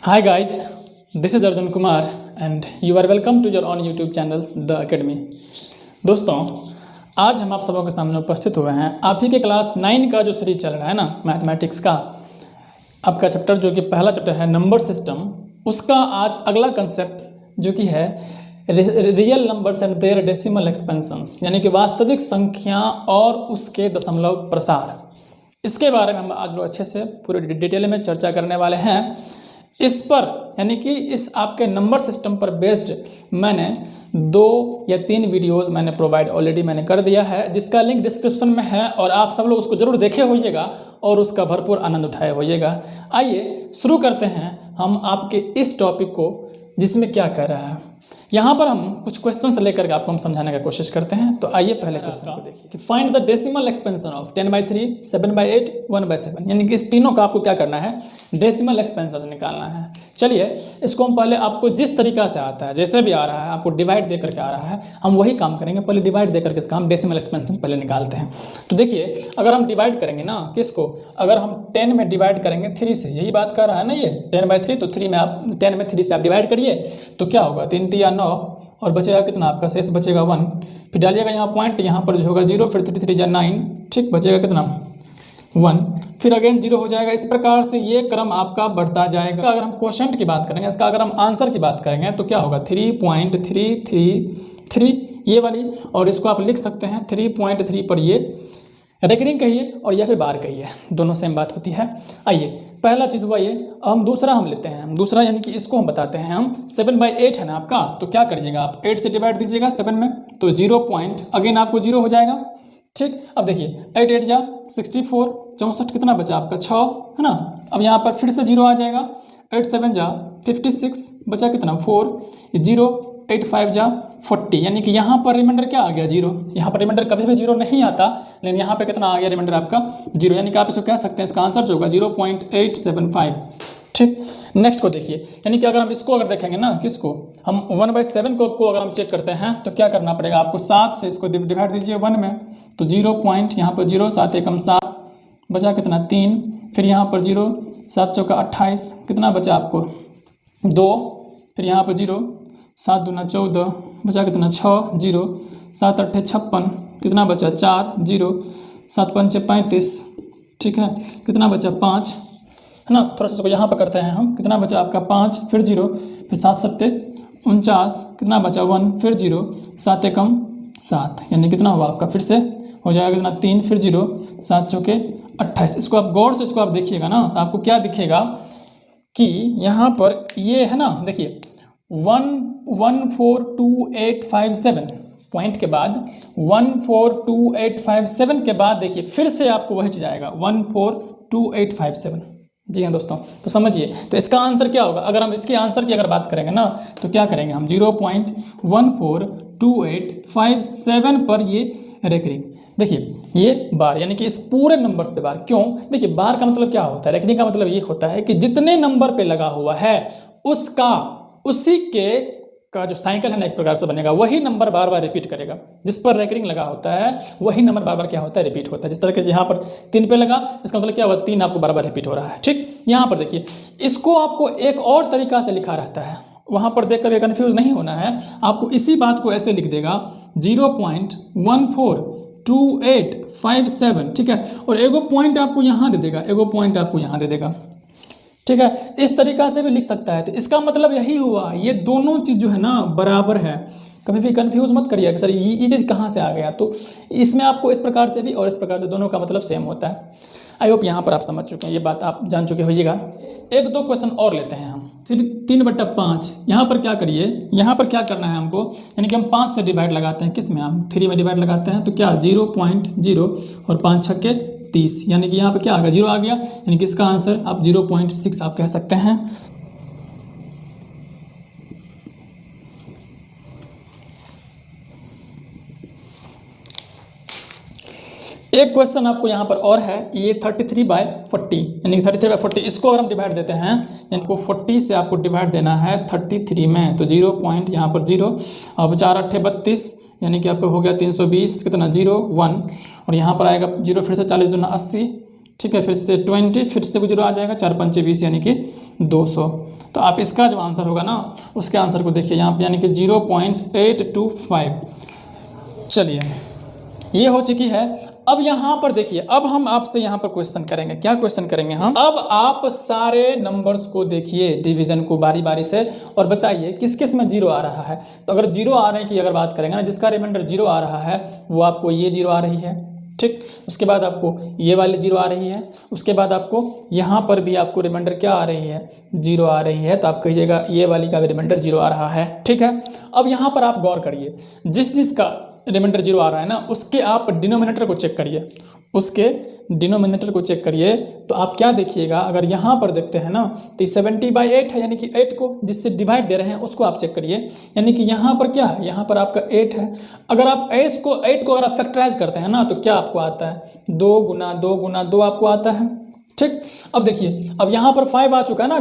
Hi guys, this is Arjun Kumar and you are welcome to your own YouTube channel The Academy। दोस्तों, आज हम आप सबों के सामने उपस्थित हुए हैं आप ही के क्लास 9 का जो सीरीज चल रहा है ना मैथमेटिक्स का, आपका चैप्टर जो कि पहला चैप्टर है नंबर सिस्टम, उसका आज अगला कंसेप्ट जो कि है real numbers and their decimal expansions, यानी कि वास्तविक संख्या और उसके दशमलव प्रसार। इसके बारे में हम आज लोग अच्छे से पूरे डिटेल में चर्चा करने वाले हैं। इस पर यानी कि इस आपके नंबर सिस्टम पर बेस्ड मैंने 2 या 3 वीडियोस मैंने प्रोवाइड ऑलरेडी मैंने कर दिया है, जिसका लिंक डिस्क्रिप्शन में है और आप सब लोग उसको ज़रूर देखे होइएगा और उसका भरपूर आनंद उठाए होइएगा। आइए शुरू करते हैं हम आपके इस टॉपिक को, जिसमें क्या कह रहा है। यहाँ पर हम कुछ क्वेश्चंस लेकर के आपको हम समझाने का कोशिश करते हैं। तो आइए पहले क्वेश्चन को देखिए कि find the decimal expansion of 10/3, 7/8, 1/7, यानी कि इस तीनों का आपको क्या करना है, डेसिमल एक्सपेंशन निकालना है। चलिए इसको हम पहले आपको जिस तरीका से आता है, जैसे भी आ रहा है, आपको डिवाइड दे करके आ रहा है, हम वही काम करेंगे। पहले डिवाइड दे करके इसका हम डेसिमल एक्सपेंशन पहले निकालते हैं। तो देखिए अगर हम डिवाइड करेंगे ना किसको, अगर हम 10 में डिवाइड करेंगे 3 से, यही बात कर रहा है ना ये 10/3, तो 3 में आप 10 में 3 से आप डिवाइड करिए तो क्या होगा, 3 3 9 और बचेगा कितना, आपका शेष बचेगा 1। फिर डालिएगा यहाँ पॉइंट, यहाँ पर जो होगा 0, फिर 3 3 9, ठीक, बचेगा कितना 1, फिर अगेन 0 हो जाएगा। इस प्रकार से ये क्रम आपका बढ़ता जाएगा। इसका अगर हम क्वोशंट की बात करेंगे, इसका अगर हम आंसर की बात करेंगे तो क्या होगा 3.333 ये वाली, और इसको आप लिख सकते हैं 3.3 पर ये रेकरिंग कहिए और या फिर बार कहिए, दोनों सेम बात होती है। आइए पहला चीज़ हुआ ये। हम दूसरा हम लेते हैं, दूसरा यानी कि इसको हम बताते हैं हम 7/8 है ना आपका, तो क्या करिएगा आप 8 से डिवाइड दीजिएगा 7 में, तो 0 पॉइंट अगेन आपको 0 हो जाएगा। ठीक, अब देखिए 8 8 जा 64, 64 कितना बचा आपका 6 है ना। अब यहाँ पर फिर से 0 आ जाएगा, 8 7 जा 56, बचा कितना 4, 0 8 5 जा 40, यानी कि यहाँ पर रिमाइंडर क्या आ गया 0। यहाँ पर रिमाइंडर कभी भी 0 नहीं आता, लेकिन यहाँ पे कितना आ गया रिमाइंडर आपका 0, यानी कि आप इसको कह सकते हैं इसका आंसर जो होगा 0.875। ठीक, नेक्स्ट को देखिए, यानी कि अगर हम इसको अगर देखेंगे ना किसको, हम 1/7 को अगर हम चेक करते हैं तो क्या करना पड़ेगा आपको, 7 से इसको डिवाइड दीजिए 1 में, तो 0 पॉइंट यहाँ पर 0, 7 एकम 7, बचा कितना 3, फिर यहाँ पर 0, 7 चौका 28, कितना बचा आपको 2, फिर यहाँ पर 0, 7 दूना 14, बचा कितना 6, 0, 7 8 56, कितना बचा 4, 0, 7 5 35, ठीक है, कितना बचा 5 है ना। थोड़ा सा इसको यहाँ पर करते हैं हम, कितना बचा आपका 5, फिर 0, फिर 7 7 49, कितना बचा 1, फिर 0, 7 एकम 7, यानी कितना हुआ आपका, फिर से हो जाएगा कितना 3, फिर 0, 7 चौके 28। इसको आप गौर से इसको आप देखिएगा ना, तो आपको क्या दिखेगा कि यहाँ पर ये है ना, देखिए 142,857 पॉइंट के बाद 142,857 के बाद देखिए फिर से आपको वही चीज़ आएगा 142,857। जी हाँ दोस्तों, तो समझिए, तो इसका आंसर क्या होगा। अगर हम इसके आंसर की अगर बात करेंगे ना तो क्या करेंगे हम 0.142857 पर ये रेकरिंग, देखिए ये बार, यानी कि इस पूरे नंबर्स पे बार। क्यों, देखिए बार का मतलब क्या होता है, रेकरिंग का मतलब ये होता है कि जितने नंबर पे लगा हुआ है उसका उसी के का जो साइकिल है ना एक प्रकार से बनेगा, वही नंबर बार बार रिपीट करेगा। जिस पर रेकरिंग लगा होता है वही नंबर बार बार क्या होता है, रिपीट होता है। जिस तरह से यहाँ पर 3 पे लगा, इसका मतलब क्या हुआ 3 आपको बार बार रिपीट हो रहा है। ठीक, यहाँ पर देखिए इसको आपको एक और तरीका से लिखा रहता है, वहाँ पर देख करके कन्फ्यूज नहीं होना है। आपको इसी बात को ऐसे लिख देगा 0.142857, ठीक है, और एगो पॉइंट आपको यहाँ दे देगा, एगो पॉइंट आपको यहाँ दे देगा। ठीक है, इस तरीका से भी लिख सकता है। तो इसका मतलब यही हुआ, ये दोनों चीज़ जो है ना बराबर है। कभी भी कंफ्यूज मत करिए कि सर ये चीज़ कहाँ से आ गया, तो इसमें आपको इस प्रकार से भी और इस प्रकार से दोनों का मतलब सेम होता है। आई होप यहाँ पर आप समझ चुके हैं, ये बात आप जान चुके होइएगा। 1-2 क्वेश्चन और लेते हैं हम। फिर 3/5 यहाँ पर क्या करिए, यहाँ पर क्या करना है हमको, यानी कि हम 5 से डिवाइड लगाते हैं, किस में हम 3 में डिवाइड लगाते हैं, तो क्या 0.0 और 5 छक्के 30, यानी कि यहाँ पे क्या आ गया 0 आ गया, यानी कि इसका आंसर आप 0.6 आप कह सकते हैं। एक क्वेश्चन आपको यहाँ पर और है, ये 33/40, यानी कि 33/40, इसको अगर हम डिवाइड देते हैं, इनको 40 से आपको डिवाइड देना है 33 में, तो 0 पॉइंट यहाँ पर 0, अब 4 8 32, यानी कि आपका हो गया 320, कितना 0 1, और यहाँ पर आएगा 0, फिर से 40 दूना 80, ठीक है, फिर से 20, फिर से 0 आ जाएगा, 4 5 20, यानी कि 200। तो आप इसका जो आंसर होगा ना उसके आंसर को देखिए यहाँ पे, यानी कि 0.825। चलिए ये हो चुकी है। अब यहाँ पर देखिए, अब हम आपसे यहाँ पर क्वेश्चन करेंगे। क्या क्वेश्चन करेंगे हम? अब आप सारे नंबर्स को देखिए, डिवीजन को बारी बारी से, और बताइए किस किस में 0 आ रहा है। तो अगर 0 आने की अगर बात करेंगे ना, जिसका रिमाइंडर 0 आ रहा है वो आपको ये 0 आ रही है, ठीक। उसके बाद आपको ये वाली 0 आ रही है, उसके बाद आपको यहाँ पर भी आपको रिमाइंडर क्या आ रही है? 0 आ रही है। तो आप कहिएगा ये वाली का भी रिमाइंडर 0 आ रहा है, ठीक है। अब यहाँ पर आप गौर करिए, जिस जिसका रिमाइंडर 0 आ रहा है ना उसके आप डिनोमिनेटर को चेक करिए, उसके डिनोमिनेटर को चेक करिए। तो आप क्या देखिएगा, अगर यहाँ पर देखते हैं ना तो 70/8 है, यानी कि 8 को जिससे डिवाइड दे रहे हैं उसको आप चेक करिए, यानी कि यहाँ पर क्या है? यहाँ पर आपका 8 है। अगर आप 8 को अगर आप फैक्टराइज करते हैं ना तो क्या आपको आता है? 2 गुना 2 गुना 2 आपको आता है, ठीक। अब देखिए, अब यहाँ पर 5 आ चुका है ना,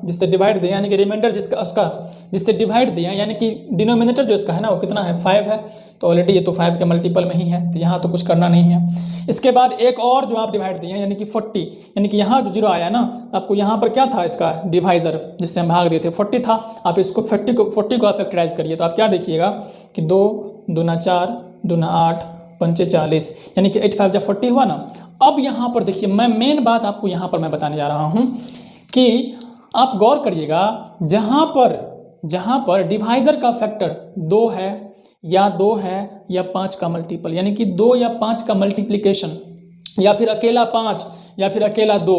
जिससे डिवाइड दिया, यानी कि रिमाइंडर जिसका उसका जिससे डिवाइड दिया, यानी कि डिनोमिनेटर जो इसका है ना वो कितना है? 5 है। तो ऑलरेडी ये तो 5 के मल्टीपल में ही है, तो यहाँ तो कुछ करना नहीं है। इसके बाद एक और जो आप डिवाइड दिए यानी कि 40, यानी कि यहाँ जो 0 आया ना, आपको यहाँ पर क्या था? इसका डिवाइजर जिससे हम भाग दिए थे 40 था। आप इसको 40 को आप फैक्टराइज करिए, तो आप क्या देखिएगा कि 2 दूना 4 दूना 8 पंचे 40, यानी कि 8 5 जा 40 हुआ ना। अब यहाँ पर देखिए, मैं मेन बात आपको यहाँ पर मैं बताने जा रहा हूँ कि आप गौर करिएगा, जहाँ पर डिवाइजर का फैक्टर 2 है या 2 है या 5 का मल्टीपल, यानी कि 2 या 5 का मल्टीप्लिकेशन, या फिर अकेला 5 या फिर अकेला 2,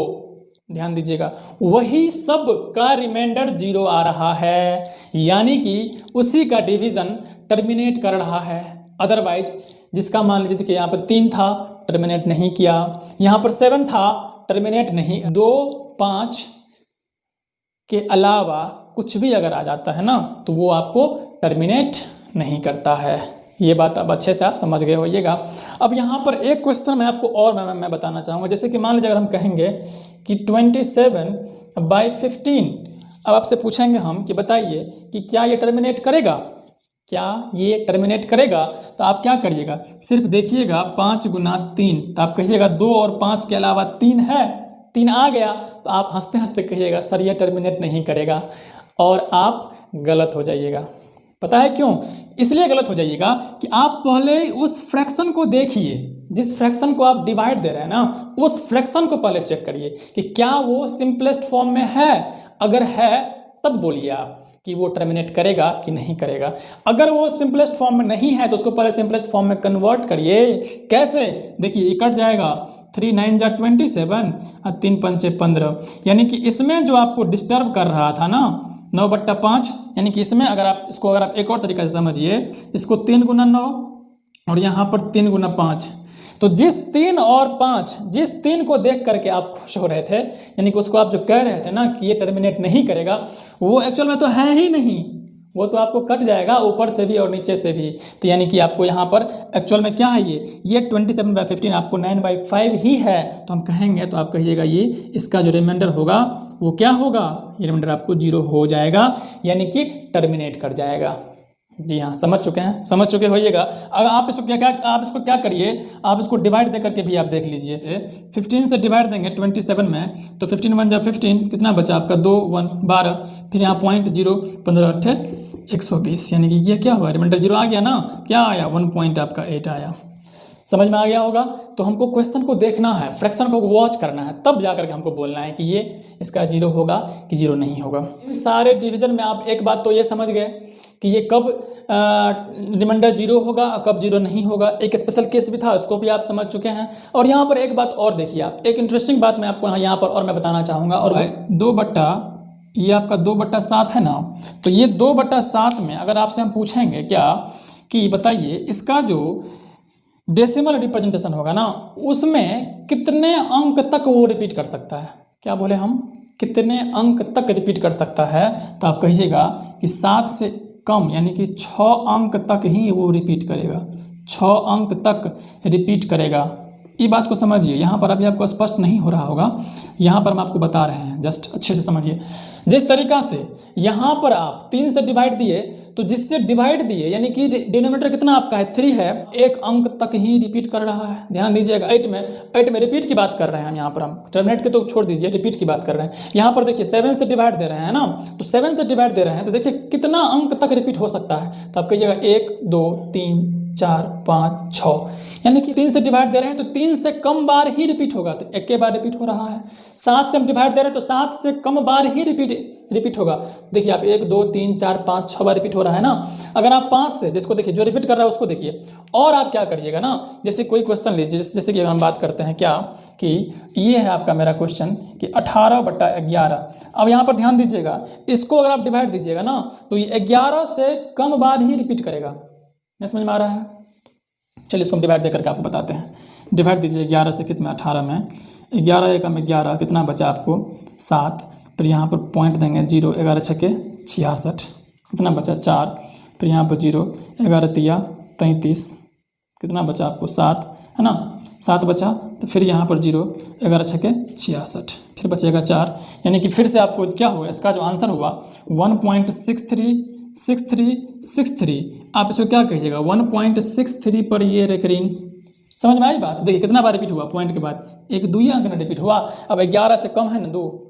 ध्यान दीजिएगा, वही सब का रिमाइंडर 0 आ रहा है, यानी कि उसी का डिवीजन टर्मिनेट कर रहा है। अदरवाइज जिसका मान लीजिए कि यहाँ पर 3 था, टर्मिनेट नहीं किया, यहाँ पर 7 था, टर्मिनेट नहीं, 2 5 के अलावा कुछ भी अगर आ जाता है ना तो वो आपको टर्मिनेट नहीं करता है। ये बात अब अच्छे से आप समझ गए होइएगा। अब यहाँ पर एक क्वेश्चन मैं आपको और मैं बताना चाहूँगा, जैसे कि मान लीजिए अगर हम कहेंगे कि 27/15, अब आपसे पूछेंगे हम कि बताइए कि क्या ये टर्मिनेट करेगा? क्या ये टर्मिनेट करेगा? तो आप क्या करिएगा, सिर्फ देखिएगा 5 गुना 3, तो आप कहिएगा 2 और 5 के अलावा 3 है, 3 आ गया, तो आप हंसते हंसते कहिएगा सर ये टर्मिनेट नहीं करेगा, और आप गलत हो जाइएगा। पता है क्यों? इसलिए गलत हो जाइएगा कि आप पहले उस फ्रैक्शन को देखिए, जिस फ्रैक्शन को आप डिवाइड दे रहे हैं ना उस फ्रैक्शन को पहले चेक करिए कि क्या वो सिंपलेस्ट फॉर्म में है। अगर है तब बोलिए आप कि वो टर्मिनेट करेगा कि नहीं करेगा। अगर वो सिंपलेस्ट फॉर्म में नहीं है तो उसको पहले सिंपलेस्ट फॉर्म में कन्वर्ट करिए। कैसे? देखिए, ये कट जाएगा, 3 9 जा 27 और 3 पंचे 15, यानी कि इसमें जो आपको डिस्टर्ब कर रहा था ना 9/5, यानी कि इसमें अगर आप इसको एक और तरीके से समझिए, इसको 3 गुना 9 और यहाँ पर 3 गुना 5, तो जिस 3 और 5, जिस 3 को देख करके आप खुश हो रहे थे, यानी कि उसको आप जो कह रहे थे ना कि ये टर्मिनेट नहीं करेगा, वो एक्चुअल में तो है ही नहीं, वो तो आपको कट जाएगा ऊपर से भी और नीचे से भी। तो यानी कि आपको यहाँ पर एक्चुअल में क्या है, ये 27/15 आपको 9/5 ही है। तो हम कहेंगे, तो आप कहिएगा ये इसका जो रिमाइंडर होगा वो क्या होगा? ये रिमाइंडर आपको 0 हो जाएगा, यानी कि टर्मिनेट कर जाएगा। जी हाँ, समझ चुके हैं, समझ चुके होइएगा। अगर आप इसको क्या करिए, आप इसको डिवाइड दे करके भी आप देख लीजिए। 15 से डिवाइड देंगे 27 में, तो 15 1 जा 15, कितना बचा आपका? 2 1 12, फिर यहाँ 0.0 15 8 120, यानी कि ये क्या हुआ? रिमाइंडर 0 आ गया ना, क्या आया? 1 पॉइंट आपका 8 आया। समझ में आ गया होगा। तो हमको क्वेश्चन को देखना है, फ्रैक्शन को वॉच करना है, तब जाकर के हमको बोलना है कि ये इसका 0 होगा कि 0 नहीं होगा। इन सारे डिवीजन में आप एक बात तो ये समझ गए कि ये कब रिमाइंडर 0 होगा और कब 0 नहीं होगा। एक स्पेशल केस भी था, उसको भी आप समझ चुके हैं। और यहाँ पर एक बात और देखिए, आप एक इंटरेस्टिंग बात मैं आपको यहाँ पर और मैं बताना चाहूँगा। और ये आपका 2/7 है ना, तो ये 2/7 में अगर आपसे हम पूछेंगे क्या कि बताइए इसका जो डेसिमल रिप्रेजेंटेशन होगा ना उसमें कितने अंक तक वो रिपीट कर सकता है? क्या बोले हम? कितने अंक तक रिपीट कर सकता है? तो आप कहिएगा कि 7 से कम, यानी कि 6 अंक तक ही वो रिपीट करेगा, 6 अंक तक रिपीट करेगा। ये बात को समझिए, यहाँ पर अभी आपको स्पष्ट नहीं हो रहा होगा, यहाँ पर हम आपको बता रहे हैं, जस्ट अच्छे से समझिए। जिस तरीक़ा से यहाँ पर आप 3 से डिवाइड दिए, तो जिससे डिवाइड दिए यानी कि डिनोमिनेटर कितना आपका है 3 है, एक अंक तक ही रिपीट कर रहा है। ध्यान दीजिएगा, 8 में रिपीट की बात कर रहे हैं हम, यहाँ पर हम टर्मिनेट के तो छोड़ दीजिए, रिपीट की बात कर रहे हैं। यहाँ पर देखिए 7 से डिवाइड दे रहे हैं ना, तो 7 से डिवाइड दे रहे हैं तो देखिए कितना अंक तक रिपीट हो सकता है। तो आप कहिएगा 1 2 3 4 5 6, यानी कि 3 से डिवाइड दे रहे हैं तो 3 से कम बार ही रिपीट होगा, तो एक के बार रिपीट हो रहा है। 7 से हम डिवाइड दे रहे हैं तो 7 से कम बार ही रिपीट होगा। देखिए आप 1 2 3 4 5 6 बार रिपीट हो रहा है ना। अगर आप 5 से, जिसको देखिए जो रिपीट कर रहा है उसको देखिए, और आप क्या करिएगा ना, जैसे कोई क्वेश्चन लीजिए, जैसे कि हम बात करते हैं क्या कि ये है आपका मेरा क्वेश्चन कि 18/11। अब यहाँ पर ध्यान दीजिएगा, इसको अगर आप डिवाइड दीजिएगा ना तो ये 11 से कम बार ही रिपीट करेगा। नहीं समझ में आ रहा है? चलिए इसको हम डिवाइड दे करके आपको बताते हैं। डिवाइड दीजिए 11 से, किस में 18 में, 11 एकम 11, कितना बचा आपको 7, फिर यहाँ पर पॉइंट देंगे 0, 11 छके 66, कितना बचा 4, फिर यहाँ पर 0, 11 तिया 33, कितना बचा आपको 7, है ना, 7 बचा, तो फिर यहाँ पर 0, 11 छके 66, फिर बचेगा 4, यानी कि फिर से आपको क्या हुआ, इसका जो आंसर हुआ 1.636363। आप इसको क्या कहिएगा 1.63 पर ये रेकरिंग। समझ में आई बात? देखिए कितना बार रिपीट हुआ, पॉइंट के बाद एक 2 अंक ना रिपीट हुआ। अब 11 से कम है ना 2।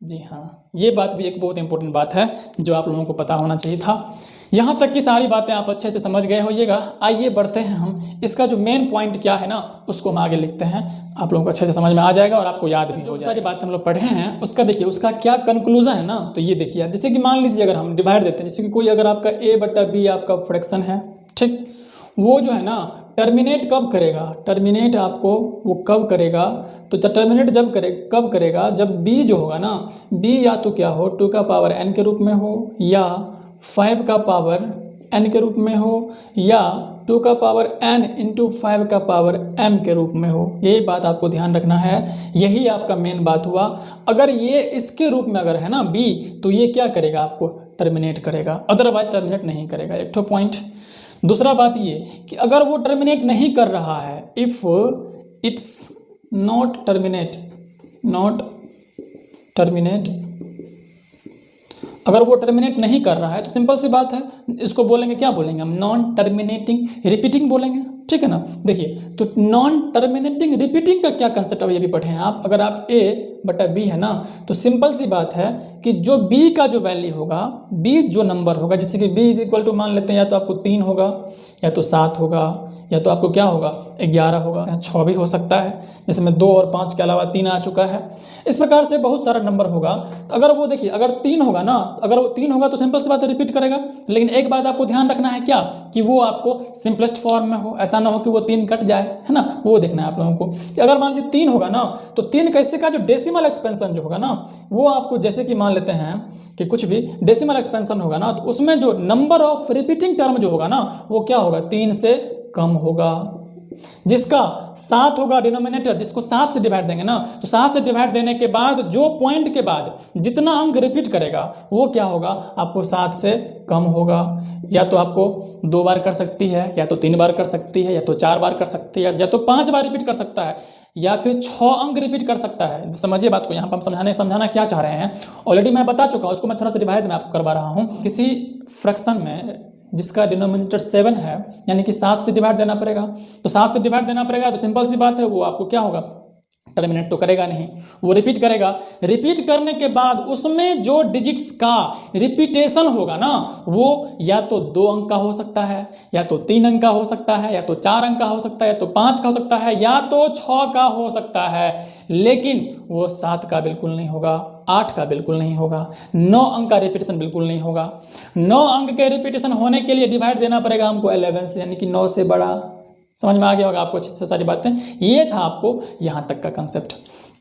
जी हाँ, ये बात भी एक बहुत इंपॉर्टेंट बात है जो आप लोगों को पता होना चाहिए था। यहाँ तक की सारी बातें आप अच्छे से समझ गए होइएगा। आइए बढ़ते हैं हम, इसका जो मेन पॉइंट क्या है ना उसको हम आगे लिखते हैं, आप लोगों को अच्छे से समझ में आ जाएगा और आपको याद भी हो जाएगा। सारी बातें हम लोग पढ़े हैं, उसका देखिए उसका क्या कंक्लूजन है ना, तो ये देखिए आप, जैसे कि मान लीजिए अगर हम डिवाइड देते हैं, जैसे कि कोई अगर आपका a/b आपका फ्रैक्शन है, ठीक, वो जो है ना टर्मिनेट कब करेगा, टर्मिनेट आपको वो कब करेगा, तो टर्मिनेट कब करेगा, जब b जो होगा ना, b या तो क्या हो 2 का पावर n के रूप में हो, या 5 का पावर n के रूप में हो, या 2 का पावर n इंटू 5 का पावर m के रूप में हो। यही बात आपको ध्यान रखना है, यही आपका मेन बात हुआ। अगर ये इसके रूप में अगर है ना b, तो ये क्या करेगा, आपको टर्मिनेट करेगा, अदरवाइज टर्मिनेट नहीं करेगा। एक तो पॉइंट। दूसरा बात ये कि अगर वो टर्मिनेट नहीं कर रहा है, इफ इट्स नॉट टर्मिनेट, अगर वो टर्मिनेट नहीं कर रहा है तो सिंपल सी बात है, इसको बोलेंगे, क्या बोलेंगे हम, नॉन टर्मिनेटिंग रिपीटिंग बोलेंगे, ठीक है ना। देखिए तो नॉन टर्मिनेटिंग रिपीटिंग का क्या कंसेप्ट है ये भी पढ़े हैं आप। अगर आप a/b है ना, तो सिंपल सी बात है कि जो b का जो वैल्यू होगा, b जो नंबर होगा, जैसे कि b = मान लेते हैं या तो आपको 3 होगा, या तो 7 होगा, या तो आपको क्या होगा 11 होगा, 6 भी हो सकता है, जिसमें 2 और 5 के अलावा 3 आ चुका है। इस प्रकार से बहुत सारा नंबर होगा। अगर वो देखिए अगर 3 होगा ना, अगर वो 3 होगा तो सिंपल सी बात है रिपीट करेगा। लेकिन एक बात आपको ध्यान रखना है क्या, कि वो आपको सिंपलेस्ट फॉर्म में हो, ऐसा ना हो कि वो 3 कट जाए, है ना, वो देखना है आप लोगों को। कि अगर मान लीजिए 3 होगा ना, तो 3 कैसे का जो डेसिमल एक्सपेंशन जो होगा ना, वो आपको जैसे कि मान लेते हैं कि कुछ भी डेसिमल एक्सपेंशन होगा ना, तो उसमें जो नंबर ऑफ रिपीटिंग टर्म जो होगा ना, वो क्या होगा 3 से कम होगा। जिसका 7 होगा डिनोमिनेटर, जिसको 7 से डिवाइड देंगे ना, तो 7 से डिवाइड देने के बाद जो पॉइंट के बाद जितना अंक रिपीट करेगा वो क्या होगा, आपको 7 से कम होगा। या तो आपको 2 बार कर सकती है, या तो 3 बार कर सकती है, या तो 4 बार कर सकती है, या तो 5 बार रिपीट कर सकता है, या फिर 6 अंक रिपीट कर सकता है। समझिए बात को, यहाँ पर हम समझाना क्या चाह रहे हैं ऑलरेडी मैं बता चुका हूँ, उसको मैं थोड़ा सा रिवाइज में आपको करवा रहा हूँ। किसी फ्रैक्शन में जिसका डिनोमिनेटर 7 है, यानी कि 7 से डिवाइड देना पड़ेगा, तो 7 से डिवाइड देना पड़ेगा, तो सिंपल सी बात है वो आपको क्या होगा, टर्मिनेट तो करेगा नहीं, वो रिपीट करेगा। रिपीट करने के बाद उसमें जो डिजिट्स का रिपीटेशन होगा ना, वो या तो 2 अंक का हो सकता है, या तो 3 अंक का हो सकता है, या तो 4 अंक का हो सकता है, या तो 5 का हो सकता है, या तो 6 का हो सकता है, लेकिन वो 7 का बिल्कुल नहीं होगा, 8 का बिल्कुल नहीं होगा, 9 अंक का रिपीटेशन बिल्कुल नहीं होगा। 9 अंक के रिपीटेशन होने के लिए डिवाइड देना पड़ेगा हमको 11 से, यानी कि 9 से बड़ा। समझ में आ गया होगा आपको अच्छे से सारी बातें। ये था आपको यहाँ तक का कंसेप्ट।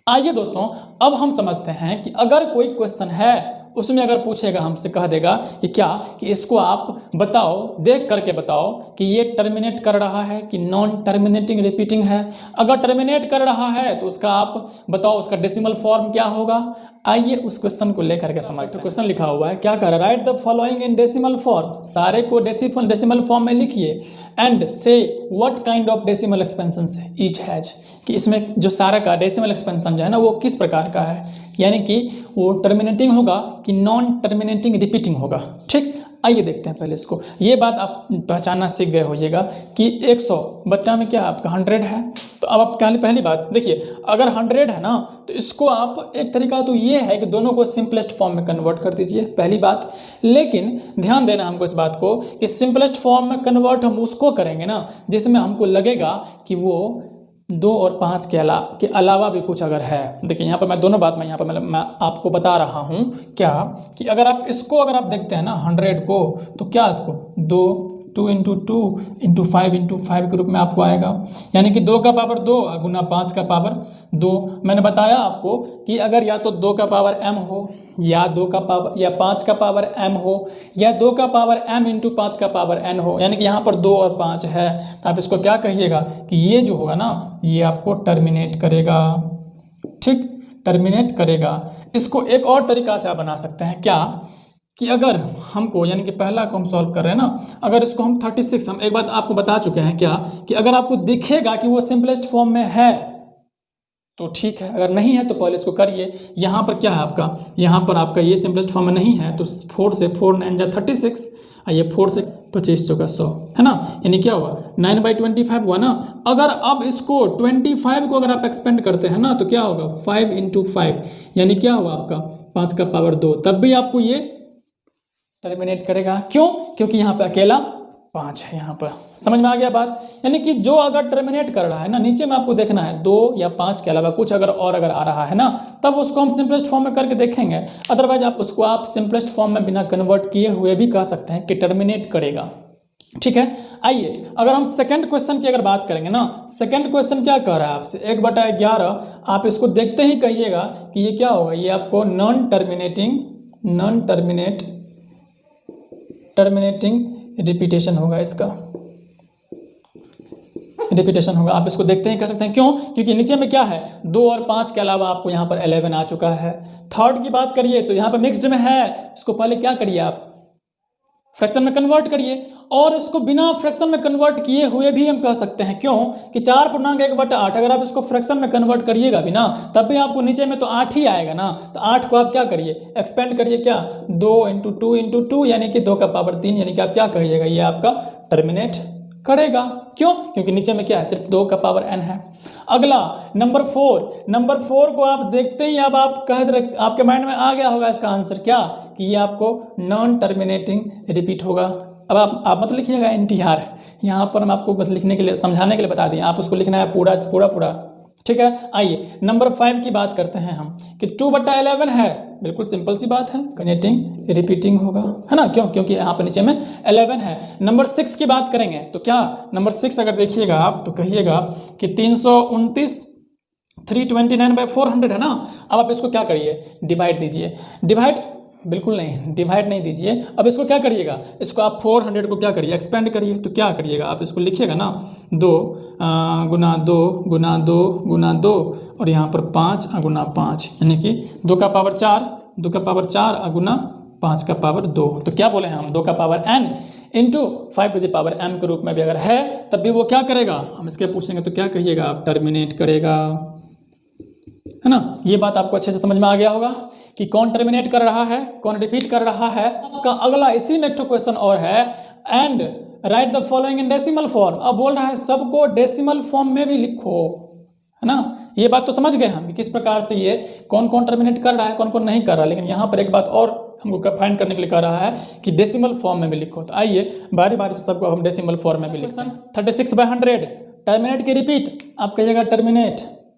आइए दोस्तों, अब हम समझते हैं कि अगर कोई क्वेश्चन है उसमें अगर पूछेगा हमसे कह देगा कि क्या कि इसको आप बताओ, देख करके बताओ कि ये टर्मिनेट कर रहा है कि नॉन टर्मिनेटिंग रिपीटिंग है। अगर टर्मिनेट कर रहा है तो उसका आप बताओ उसका डेसिमल फॉर्म क्या होगा। आइए उस क्वेश्चन को लेकर के समझते हैं। क्वेश्चन लिखा हुआ है, क्या कर रहा है, right the following in decimal form, सारे को डेसिमल फॉर्म में लिखिए एंड से what kind of decimal expansion each has, कि इसमें जो सारा का डेसिमल एक्सपेंशन जो है ना वो किस प्रकार का है, यानी कि वो टर्मिनेटिंग होगा कि नॉन टर्मिनेटिंग रिपीटिंग होगा। ठीक, आइए देखते हैं पहले इसको। ये बात आप पहचानना सीख गए होइएगा कि 100 बच्चा में क्या आपका 100 है। तो अब आप पहली बात देखिए, अगर 100 है ना तो इसको आप एक तरीका तो ये है कि दोनों को सिंपलेस्ट फॉर्म में कन्वर्ट कर दीजिए, पहली बात। लेकिन ध्यान देना हमको इस बात को कि सिंपलेस्ट फॉर्म में कन्वर्ट हम उसको करेंगे ना जिसमें हमको लगेगा कि वो 2 और 5 के अलावा भी कुछ अगर है। देखिए यहाँ पर मैं दोनों बात यहाँ पर मैं आपको बता रहा हूँ क्या कि अगर आप इसको अगर आप देखते हैं ना 100 को, तो क्या इसको 2 इंटू 2 इंटू 5 के रूप में आपको आएगा, यानी कि 2 का पावर 2 गुना 5 का पावर 2। मैंने बताया आपको कि अगर या तो 2 का पावर m हो या 2 का पावर या 5 का पावर m हो या 2 का पावर m इंटू 5 का पावर n हो, यानी कि यहाँ पर 2 और 5 है, तो आप इसको क्या कहिएगा कि ये जो होगा ना ये आपको टर्मिनेट करेगा। ठीक, टर्मिनेट करेगा। इसको एक और तरीका से आप बना सकते हैं, क्या कि अगर हमको यानी कि पहला को हम सॉल्व कर रहे हैं ना, अगर इसको हम 36, हम एक बात आपको बता चुके हैं क्या कि अगर आपको दिखेगा कि वो सिंपलेस्ट फॉर्म में है तो ठीक है, अगर नहीं है तो पहले इसको करिए। यहाँ पर क्या है आपका, यहाँ पर आपका ये सिंपलेस्ट फॉर्म में नहीं है तो 4 से 4 9 जा 36, ये 4 से 25 चौका 100 है ना, यानी क्या हुआ 9/25 हुआ ना। अगर अब इसको 25 को अगर आप एक्सपेंड करते हैं ना तो क्या होगा 5 इंटू 5, यानी क्या हुआ आपका 5 का पावर 2, तब भी आपको ये टर्मिनेट करेगा। क्यों? क्योंकि यहाँ पे अकेला 5 है। यहाँ पर समझ में आ गया बात, यानी कि जो अगर टर्मिनेट कर रहा है ना, नीचे में आपको देखना है 2 या 5 के अलावा कुछ अगर आ रहा है ना, तब उसको हम सिंपलेस्ट फॉर्म में करके देखेंगे। अदरवाइज आप उसको आप सिंपलेस्ट फॉर्म में बिना कन्वर्ट किए हुए भी कह सकते हैं कि टर्मिनेट करेगा। ठीक है, आइए अगर हम सेकंड क्वेश्चन की अगर बात करेंगे ना, सेकंड क्वेश्चन क्या कह रहा है आपसे 1/11, आप इसको देखते ही कहिएगा कि ये क्या होगा, ये आपको नॉन टर्मिनेटिंग रिपीटेशन होगा, इसका रिपीटेशन होगा। आप इसको देखते ही कह सकते हैं, क्यों? क्योंकि नीचे में क्या है 2 और 5 के अलावा आपको यहाँ पर 11 आ चुका है। थर्ड की बात करिए तो यहाँ पर मिक्स्ड में है, इसको पहले क्या करिए आप फ्रैक्शन में कन्वर्ट करिए, और इसको बिना फ्रैक्शन में कन्वर्ट किए हुए भी हम कह सकते हैं। क्यों? कि 4/1/8 अगर आप इसको फ्रैक्शन में कन्वर्ट करिएगा भी ना तब भी आपको नीचे में तो 8 ही आएगा ना, तो 8 को आप क्या करिए एक्सपेंड करिए, क्या 2 इंटू 2 इंटू 2 यानी कि 2 का पावर 3, यानी कि आप क्या कहिएगा ये आपका टर्मिनेट करेगा। क्यों? क्योंकि नीचे में क्या है सिर्फ 2 का पावर n है। अगला नंबर 4 को आप देखते ही अब आप आपके माइंड में आ गया होगा इसका आंसर क्या कि ये आपको नॉन टर्मिनेटिंग रिपीट होगा। अब आप मत लिखिएगा NTR, यहाँ पर हम आपको बस लिखने के लिए समझाने के लिए बता दिए, आप उसको लिखना है पूरा। ठीक है, आइए नंबर 5 की बात करते हैं हम कि 2/11 है, बिल्कुल सिंपल सी बात है, टर्मिनेटिंग रिपीटिंग होगा, है ना। क्यों? क्योंकि यहाँ पर नीचे में 11 है। नंबर 6 की बात करेंगे तो क्या नंबर 6 अगर देखिएगा आप तो कहिएगा कि 329 329/400 है ना। अब आप इसको क्या करिए डिवाइड दीजिए, बिल्कुल नहीं डिवाइड नहीं दीजिए, अब इसको क्या करिएगा, इसको आप 400 को क्या करिए एक्सपेंड करिए, तो क्या करिएगा आप इसको लिखिएगा ना 2 गुना 2 गुना 2 गुना 2 और यहाँ पर 5 गुना 5, यानी कि 2 का पावर 4 गुना 5 का पावर 2। तो क्या बोले हैं हम 2 का power n into 5 to the power m के रूप में भी अगर है तब भी वो क्या करेगा, हम इसके पूछेंगे तो क्या कहिएगा आप टर्मिनेट करेगा, है ना। ये बात आपको अच्छे से समझ में आ गया होगा कि कौन टर्मिनेट कर रहा है, कौन रिपीट कर रहा है। आपका अगला इसी में एक क्वेश्चन और है, and right the following in decimal form. अब बोल रहा है सबको डेसिमल फॉर्म में भी लिखो, है ना। ये बात तो समझ गए हम कि किस प्रकार से ये कौन कौन टर्मिनेट कर रहा है कौन कौन नहीं कर रहा, लेकिन यहाँ पर एक बात और हमको फाइंड करने के लिए कह रहा है कि डेसिमल फॉर्म में भी लिखो। तो आइए बारी बारी से सबको हम डेसिमल फॉर्म में भी लिखते हैं। 36/100 टर्मिनेट की रिपीट आप कहिएगा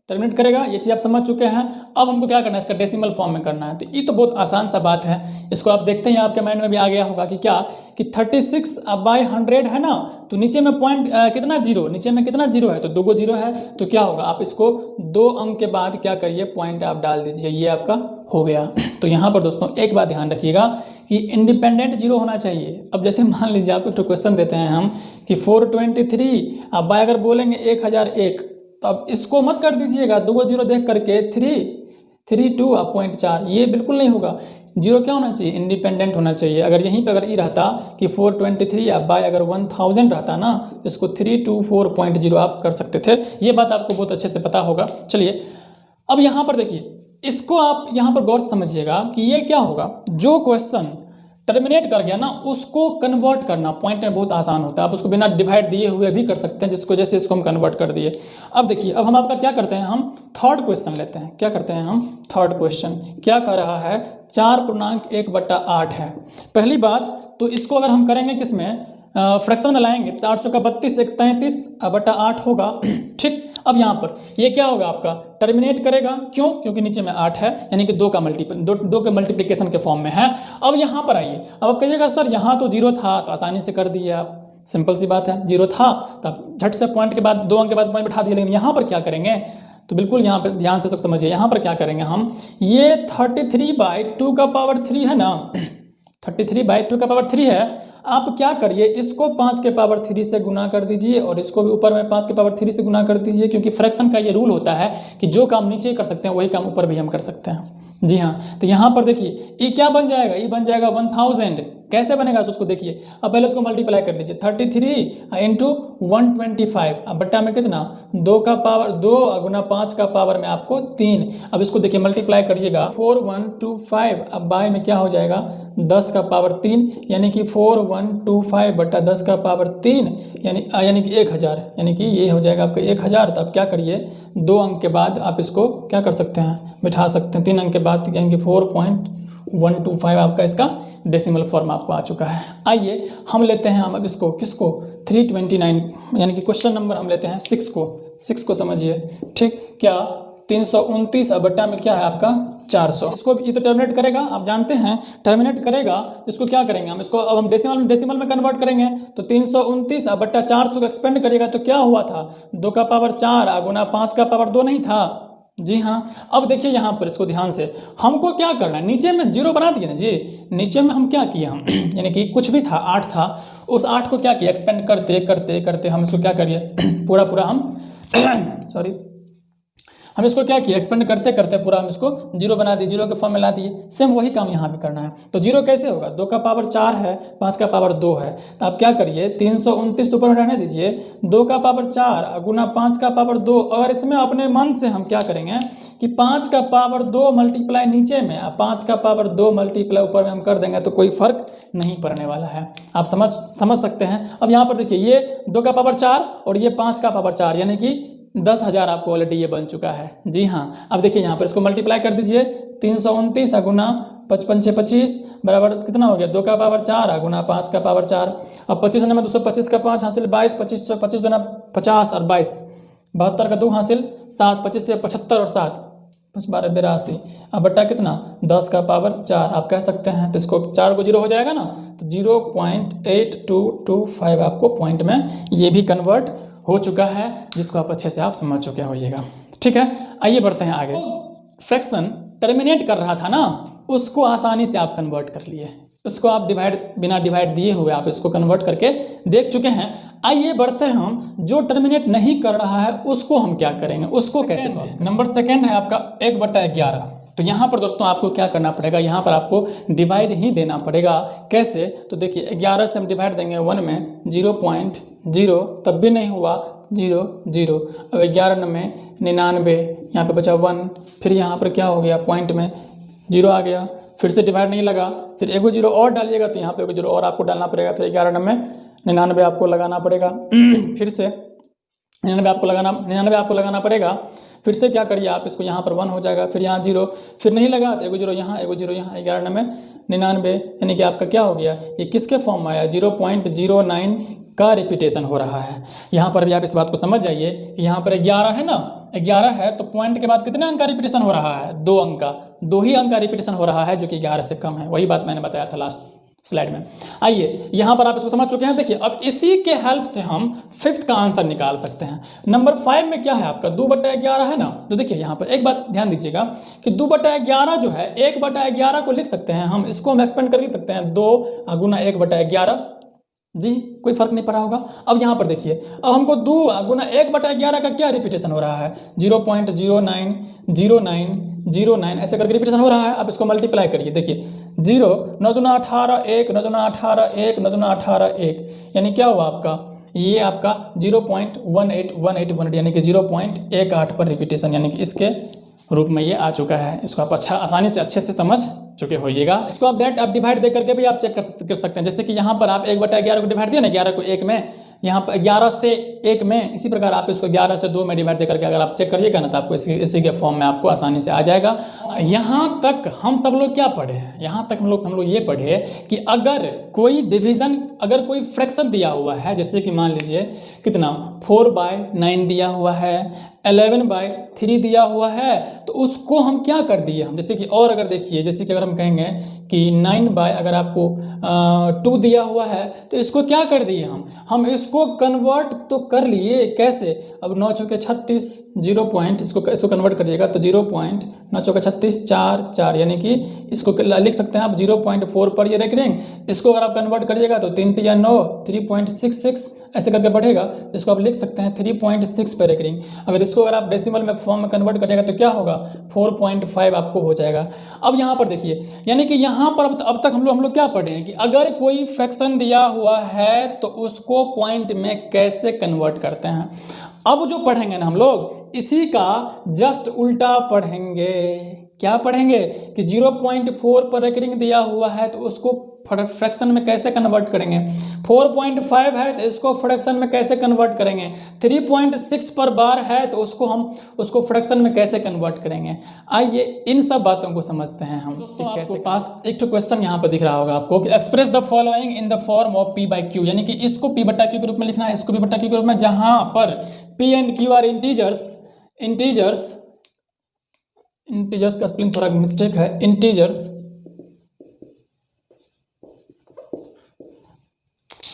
टर्मिनेट करेगा, ये चीज़ आप समझ चुके हैं। अब हमको क्या करना है इसका डेसिमल फॉर्म में करना है, तो ये तो बहुत आसान सा बात है। इसको आप देखते ही आपके माइंड में भी आ गया होगा कि क्या कि 36/100 है ना, तो नीचे में पॉइंट कितना जीरो, नीचे में कितना जीरो है तो 2 जीरो है, तो क्या होगा आप इसको 2 अंक के बाद क्या करिए पॉइंट आप डाल दीजिए, ये आपका हो गया। तो यहाँ पर दोस्तों एक बात ध्यान रखिएगा कि इंडिपेंडेंट जीरो होना चाहिए। अब जैसे मान लीजिए आपको तो क्वेश्चन देते हैं हम कि 423, अब बाय अगर बोलेंगे 1001, तो अब इसको मत कर दीजिएगा 2 जीरो देख करके 332 आप 0.4, ये बिल्कुल नहीं होगा। जीरो क्या होना चाहिए, इंडिपेंडेंट होना चाहिए। अगर यहीं पे अगर ई रहता कि 423 या बाय अगर 1000 रहता ना, तो इसको 324.0 आप कर सकते थे। ये बात आपको बहुत अच्छे से पता होगा। चलिए अब यहाँ पर देखिए, इसको आप यहाँ पर गौर से समझिएगा कि ये क्या होगा, जो क्वेश्चन टर्मिनेट कर गया ना उसको कन्वर्ट करना पॉइंट में बहुत आसान होता है। आप उसको बिना डिवाइड दिए हुए भी कर सकते हैं, जिसको जैसे इसको हम कन्वर्ट कर दिए। अब देखिए, अब हम आपका क्या करते हैं, हम थर्ड क्वेश्चन लेते हैं। क्या करते हैं हम, थर्ड क्वेश्चन क्या कर रहा है, 4.1/8 है। पहली बात तो इसको अगर हम करेंगे किसमें, फ्रैक्शन में लाएंगे, 4 चौका 32, 1 33/8 होगा। ठीक, अब यहाँ पर ये क्या होगा आपका, टर्मिनेट करेगा। क्यों, क्योंकि नीचे में 8 है, यानी कि 2 के मल्टीप्लिकेशन के फॉर्म में है। अब यहाँ पर आइए, अब आप कहिएगा सर यहाँ तो जीरो था, तो आसानी से कर दिए आप, सिंपल सी बात है, जीरो था तब झट से पॉइंट के बाद 2 अंक के बाद पॉइंट बैठा दिए। लेकिन यहाँ पर क्या करेंगे, तो बिल्कुल यहाँ पर ध्यान से सब समझिए, यहाँ पर क्या करेंगे हम, ये 33/2 है ना, 33/2 है। आप क्या करिए, इसको 5 से गुना कर दीजिए और इसको भी ऊपर में 5 से गुना कर दीजिए, क्योंकि फ्रैक्शन का ये रूल होता है कि जो काम नीचे कर सकते हैं वही काम ऊपर भी हम कर सकते हैं। जी हाँ, तो यहाँ पर देखिए ये क्या बन जाएगा, ये बन जाएगा 1000। कैसे बनेगा उसको देखिए, अब पहले उसको मल्टीप्लाई कर लीजिए, 33 इंटू 125, अब बट्टा में कितना, 2 का पावर 2 गुना 5 का पावर में आपको 3। अब इसको देखिए मल्टीप्लाई करिएगा, 4125, अब बाय में क्या हो जाएगा, 10 का पावर 3, यानी कि 4125 बट्टा 10 का पावर 3, यानी कि 1000, यानी कि ये हो जाएगा आपका 1000। तो अब क्या करिए, 2 अंक के बाद आप इसको क्या कर सकते हैं, बिठा सकते हैं, 3 अंक के बाद, यानी कि 4.125 आपका इसका डेसिमल फॉर्म आपको आ चुका है। आइए हम लेते हैं, हम अब इसको किसको, 329, यानी कि क्वेश्चन नंबर हम लेते हैं 6 को समझिए। ठीक, क्या 329 अब बट्टा में क्या है आपका 400। इसको ये तो टर्मिनेट करेगा, आप जानते हैं टर्मिनेट करेगा। इसको क्या करेंगे हम, इसको अब हम डेसिमल में कन्वर्ट करेंगे। तो 329 अब बट्टा 400 को एक्सपेंड करिएगा तो क्या हुआ था, 2 का पावर 4 गुना 5 का पावर 2 नहीं था। जी हाँ, अब देखिए यहाँ पर इसको ध्यान से, हमको क्या करना है, नीचे में जीरो बना दिए ना जी, नीचे में हम क्या किए हम यानी कि कुछ भी था 8 था, उस 8 को क्या किया, एक्सपेंड करते करते करते हम इसको क्या करिए पूरा हम सॉरी, हम इसको क्या किया, एक्सपेंड करते करते पूरा हम इसको जीरो बना दिए, जीरो के फॉर्म में ला दिए। सेम वही काम यहाँ भी करना है। तो जीरो कैसे होगा, 2 का पावर 4 है, 5 का पावर 2 है। तो आप क्या करिए, 329 ऊपर में रहने दीजिए, 2 का पावर 4 गुना 5 का पावर 2, और इसमें अपने मन से हम क्या करेंगे कि 5 का पावर 2 मल्टीप्लाई नीचे में, 5 का पावर 2 मल्टीप्लाई ऊपर में हम कर देंगे, तो कोई फर्क नहीं पड़ने वाला है। आप समझ सकते हैं। अब यहाँ पर देखिए, ये 2 का पावर 4 और ये 5 का पावर 4, यानी कि 10,000 आपको ऑलरेडी ये बन चुका है। जी हाँ, अब देखिए यहाँ पर इसको मल्टीप्लाई कर दीजिए, 329 गुना 55 से 25 बराबर कितना हो गया, 2 का पावर 4 गुना 5 का पावर 4। अब 25 में 225 का 5 हासिल 22, 25 गुना 50 और 22, 72 का 2 हासिल 7, 25 से 75 और 7, 5 12 82, अब बट्टा कितना 10 का पावर 4 आप कह सकते हैं। तो इसको 4 को जीरो हो जाएगा ना, तो 0.8225 आपको पॉइंट में ये भी कन्वर्ट हो चुका है, जिसको आप अच्छे से आप समझ चुके होइएगा। ठीक है, आइए बढ़ते हैं आगे। फ्रैक्शन टर्मिनेट कर रहा था ना, उसको आसानी से आप कन्वर्ट कर लिए, उसको आप बिना डिवाइड दिए हुए आप इसको कन्वर्ट करके देख चुके हैं। आइए बढ़ते हैं हम, जो टर्मिनेट नहीं कर रहा है उसको हम क्या करेंगे, उसको कैसे सॉल्व। नंबर सेकेंड है आपका 1/11। तो यहाँ पर दोस्तों आपको क्या करना पड़ेगा, यहाँ पर आपको डिवाइड ही देना पड़ेगा। कैसे, तो देखिए 11 से हम डिवाइड देंगे 1 में 0.0, तब भी नहीं हुआ 0 0। अब 11 में 99, यहाँ पे बचा 1, फिर यहाँ पर क्या हो गया, पॉइंट में 0 आ गया, फिर से डिवाइड नहीं लगा, फिर एगो 0 और डालिएगा तो यहाँ पे एगो 0 और आपको डालना पड़ेगा, फिर 11 में 99 आपको लगाना पड़ेगा, फिर से 99 आपको लगाना पड़ेगा। फिर से क्या करिए आप, इसको यहाँ पर 1 हो जाएगा, फिर यहाँ 0, फिर नहीं लगा तो एगो 0 यहाँ, एगो 0 यहाँ, 11 में 99, यानी कि आपका क्या हो गया, ये किसके फॉर्म में आया, 0.09 का रिपीटेशन हो रहा है। यहाँ पर भी आप इस बात को समझ जाइए कि यहाँ पर 11 है ना, 11 है तो पॉइंट के बाद कितने अंक का रिपीटेशन हो रहा है, 2 अंक का, 2 ही अंक का रिपीटेशन हो रहा है, जो कि 11 से कम है। वही बात मैंने बताया था लास्ट स्लाइड में। आइए यहाँ पर आप इसको समझ चुके हैं। देखिए अब इसी के हेल्प से हम 5th का आंसर निकाल सकते हैं। नंबर 5 में क्या है आपका 2/11 है ना। तो देखिए यहाँ पर एक बात ध्यान दीजिएगा कि 2/11 जो है 1/11 को लिख सकते हैं हम, इसको हम एक्सपेंड कर लिख सकते हैं 2 गुना 1/11 जी, कोई फर्क नहीं पड़ा होगा। अब यहाँ पर देखिए अब हमको 2 गुना 1/11 का क्या रिपीटेशन हो रहा है 0.090909 ऐसे करके रिपीटेशन हो रहा है। अब इसको मल्टीप्लाई करिए, देखिए 0 9 दूना 18 1 9 दूना 18 1 9 दूना 18 1 यानी क्या हुआ आपका ये आपका 0.1818 यानी कि 0.18 पर रिपीटेशन यानी कि इसके रूप में ये आ चुका है। इसको आप आसानी से अच्छे से समझ चुके होइएगा। इसको आप डायरेक्ट आप डिवाइड दे करके भी आप चेक कर सकते हैं। जैसे कि यहाँ पर आप 1/11 को डिवाइड दिया ना 11 को 1 में, यहाँ पर 11 से 1 में, इसी प्रकार आप इसको 11 से 2 में डिवाइड दे करके अगर आप चेक करिएगा ना तो आपको इसी के फॉर्म में आपको आसानी से आ जाएगा। यहाँ तक हम सब लोग क्या पढ़े हैं, यहाँ तक हम लोग ये पढ़े कि अगर कोई डिवीज़न अगर कोई फ्रैक्शन दिया हुआ है, जैसे कि मान लीजिए कितना 4/9 दिया हुआ है, 11/3 दिया हुआ है, तो उसको हम क्या कर दिए हम, जैसे कि और अगर देखिए जैसे कि अगर हम कहेंगे कि 9 अगर आपको 2 दिया हुआ है तो इसको क्या कर दिए हम इसको कन्वर्ट तो कर लिए। कैसे, अब 9 चौके 36 0 पॉइंट इसको कन्वर्ट करिएगा तो 0.9 चौके 36 4 4 यानी कि इसको लिख सकते हैं आप 0.4 पर ये रेकरिंग। इसको अगर आप कन्वर्ट करिएगा तो 3 या 9 3.66 ऐसे करके बढ़ेगा, इसको आप लिख सकते हैं 3.6 पर रेकरिंग। अगर इसको अगर आप डेसिमल में फॉर्म में कन्वर्ट करिएगा तो क्या होगा 4.5 आपको हो जाएगा। अब यहाँ पर देखिए यानी कि यहाँ पर अब तक हम लोग क्या पढ़े हैं कि अगर कोई फ्रैक्शन दिया हुआ है तो उसको पॉइंट में कैसे कन्वर्ट करते हैं। अब जो पढ़ेंगे ना हम लोग इसी का जस्ट उल्टा पढ़ेंगे। क्या पढ़ेंगे कि 0.4 पर रेकरिंग दिया हुआ है तो उसको फ्रैक्शन में कैसे कन्वर्ट करेंगे, 4.5 है तो इसको फ्रैक्शन में कैसे कन्वर्ट करेंगे, 3.6 पर बार है तो उसको फ्रैक्शन में कैसे कन्वर्ट करेंगे। आइए इन सब बातों को समझते हैं हम। दोस्तों आपके पास एक क्वेश्चन यहाँ पर दिख रहा होगा आपको कि express the following in the form of P/Q, यानी कि इसको P/Q के रूप में लिखना है, इसको P/Q के रूप में, जहाँ पर P and Q are integers का स्पेलिंग थोड़ा मिस्टेक है, इंटीजर्स,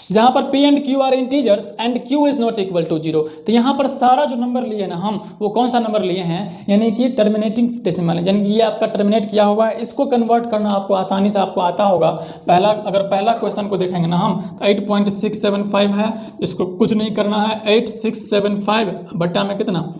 जहां पर P and Q are integers and Q is not equal to 0। तो यहाँ पर सारा जो नंबर लिए ना हम वो कौन सा नंबर लिए हैं, यानी कि टर्मिनेटिंग डेसिमल है, यानी कि ये आपका टर्मिनेट किया हुआ है। इसको कन्वर्ट करना आपको आसानी से आपको आता होगा। अगर पहला क्वेश्चन को देखेंगे ना हम तो 8.675 है, इसको कुछ नहीं करना है, 8675 बट्टा में कितना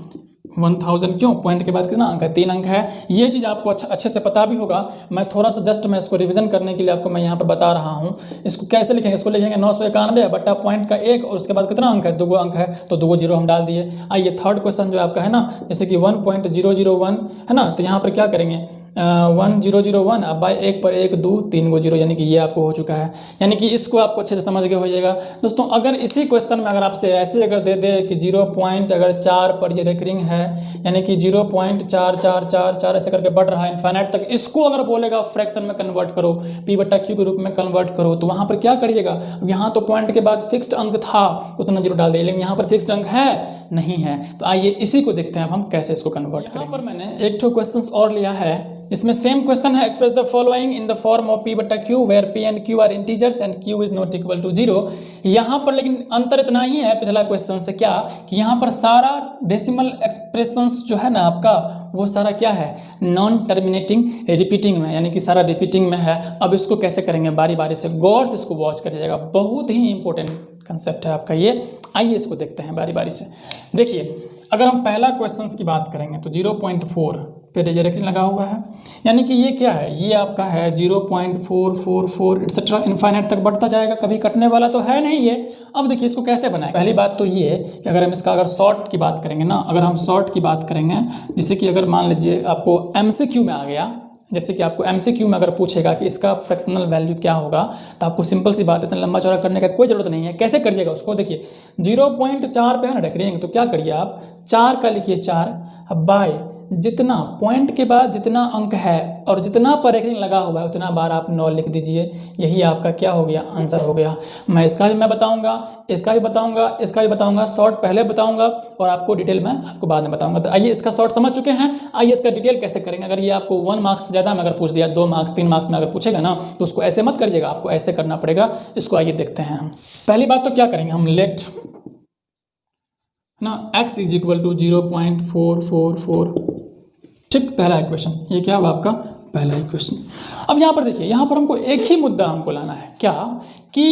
1000, क्यों पॉइंट के बाद कितना अंक है 3 अंक है। ये चीज़ आपको अच्छे से पता भी होगा। मैं थोड़ा सा जस्ट मैं इसको रिवीजन करने के लिए आपको मैं यहाँ पर बता रहा हूँ। इसको कैसे लिखेंगे, इसको लिखेंगे 991 बट्टा पॉइंट का 1 और उसके बाद कितना अंक है 2 अंक है तो 2 जीरो हम डाल दिए। आइए थर्ड क्वेश्चन जो आपका है ना, जैसे कि 1.001 है ना, तो यहाँ पर क्या करेंगे 1001 अब बाई 1 पर 1 2 3 गो जीरो, यानी कि ये आपको हो चुका है। यानी कि इसको आपको अच्छे से समझ के हो जाएगा। दोस्तों अगर इसी क्वेश्चन में अगर आपसे ऐसे अगर दे दे कि 0.4 पर ये रेकरिंग है, यानी कि 0.4444 ऐसे करके बढ़ रहा है इनफाइनाइट तक, इसको अगर बोलेगा फ्रैक्शन में कन्वर्ट करो, P/Q के रूप में कन्वर्ट करो, तो वहाँ पर क्या करिएगा, यहाँ तो पॉइंट के बाद फिक्स्ड अंक था उतना जीरो डाल दिए, लेकिन यहाँ पर फिक्स्ड अंक है नहीं है। तो आइए इसी को देखते हैं अब हम कैसे इसको कन्वर्ट करेंगे। यहाँ पर मैंने एक ठो क्वेश्चन और लिया है, इसमें सेम क्वेश्चन है, express the following in the form of P/Q where P and Q are integers and Q is not equal to 0। यहाँ पर लेकिन अंतर इतना ही है पिछला क्वेश्चन से, क्या कि यहाँ पर सारा डेसिमल एक्सप्रेशंस जो है ना आपका वो सारा क्या है नॉन टर्मिनेटिंग रिपीटिंग में, यानी कि सारा रिपीटिंग में है। अब इसको कैसे करेंगे बारी बारी से गौर से इसको वॉच करिएगा, बहुत ही इंपॉर्टेंट कंसेप्ट है आपका ये। आइए इसको देखते हैं बारी बारी से। देखिए अगर हम पहला क्वेश्चन की बात करेंगे तो 0.4 पे रेकरिंग लगा हुआ है, यानी कि ये क्या है, ये आपका है 0.444 एक्सेट्रा इनफाइनाइट तक बढ़ता जाएगा, कभी कटने वाला तो है नहीं ये। अब देखिए इसको कैसे बनाएं। पहली बात तो ये कि अगर हम इसका अगर शॉर्ट की बात करेंगे ना, अगर हम शॉर्ट की बात करेंगे, जैसे कि अगर मान लीजिए आपको MCQ में आ गया, जैसे कि आपको MCQ में अगर पूछेगा कि इसका फ्रैक्शनल वैल्यू क्या होगा, तो आपको सिंपल सी बात है, इतना लंबा चौड़ा करने का कोई ज़रूरत नहीं है। कैसे करिएगा उसको, देखिए 0.4 पे है ना रेकरिंग, तो क्या करिए आप 4 का लिखिए 4 अब बाय जितना पॉइंट के बाद जितना अंक है और जितना पर रेखिंग लगा हुआ है उतना बार आप 9 लिख दीजिए। यही आपका क्या हो गया, आंसर हो गया। मैं इसका भी बताऊंगा, इसका भी बताऊंगा, इसका भी बताऊंगा। शॉर्ट पहले बताऊंगा और आपको डिटेल में आपको बाद में बताऊंगा। तो आइए इसका शॉर्ट समझ चुके हैं, आइए इसका डिटेल कैसे करेंगे। अगर ये आपको 1 मार्क्स से ज़्यादा में अगर पूछ दिया, 2 मार्क्स 3 मार्क्स में अगर पूछेगा ना तो उसको ऐसे मत करिएगा, आपको ऐसे करना पड़ेगा। इसको आइए देखते हैं हम। पहली बात तो क्या करेंगे हम, लेट ना x इज इक्वल टू 0.444। ठीक, पहला इक्वेशन, ये क्या हुआ आपका पहला इक्वेशन। अब यहाँ पर देखिए, यहाँ पर हमको एक ही मुद्दा हमको लाना है, क्या कि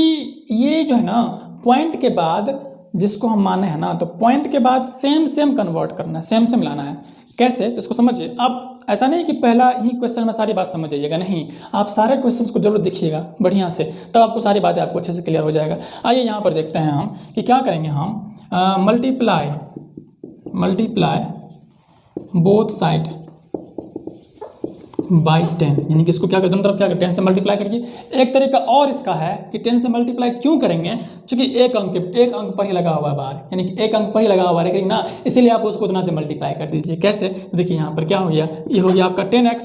ये जो है ना पॉइंट के बाद जिसको हम माने हैं ना, तो पॉइंट के बाद सेम कन्वर्ट करना है, सेम लाना है। कैसे, तो इसको समझिए। अब ऐसा नहीं कि पहला ही क्वेश्चन में सारी बात समझ जाइएगा, नहीं, आप सारे क्वेश्चंस को जरूर देखिएगा बढ़िया से, तब आपको सारी बातें आपको अच्छे से क्लियर हो जाएगा। आइए यहाँ पर देखते हैं हम कि क्या करेंगे हम। मल्टीप्लाई बोथ साइड बाई 10, यानी कि इसको क्या कर, दोनों तरफ क्या कर 10 से मल्टीप्लाई करिए। एक तरीका और इसका है कि 10 से मल्टीप्लाई क्यों करेंगे, क्योंकि एक अंक पर ही लगा हुआ है बाहर, यानी कि एक अंक पर ही लगा हुआ है ना, इसीलिए आप उसको उतना से मल्टीप्लाई कर दीजिए। कैसे, देखिए यहाँ पर क्या हो गया, ये हो गया आपका 10x,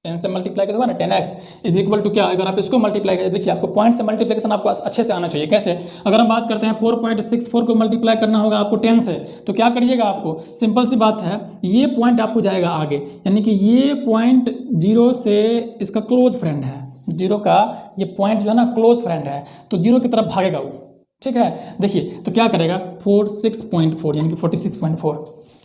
10 से मल्टीप्लाई कर दूंगा ना, 10x इज इक्वल टू क्या, अगर आप इसको मल्टीप्लाई करें, देखिए आपको पॉइंट से मल्टीप्लिकेशन आपको अच्छे से आना चाहिए। कैसे, अगर हम बात करते हैं 4.64 को मल्टीप्लाई करना होगा आपको 10 से, तो क्या करिएगा, आपको सिंपल सी बात है, ये पॉइंट आपको जाएगा आगे, यानी कि ये पॉइंट 0 से इसका क्लोज फ्रेंड है, 0 का ये पॉइंट जो है ना क्लोज फ्रेंड है, तो 0 की तरफ भागेगा वो। ठीक है, देखिए तो क्या करेगा 46.4 यानी कि 46.4।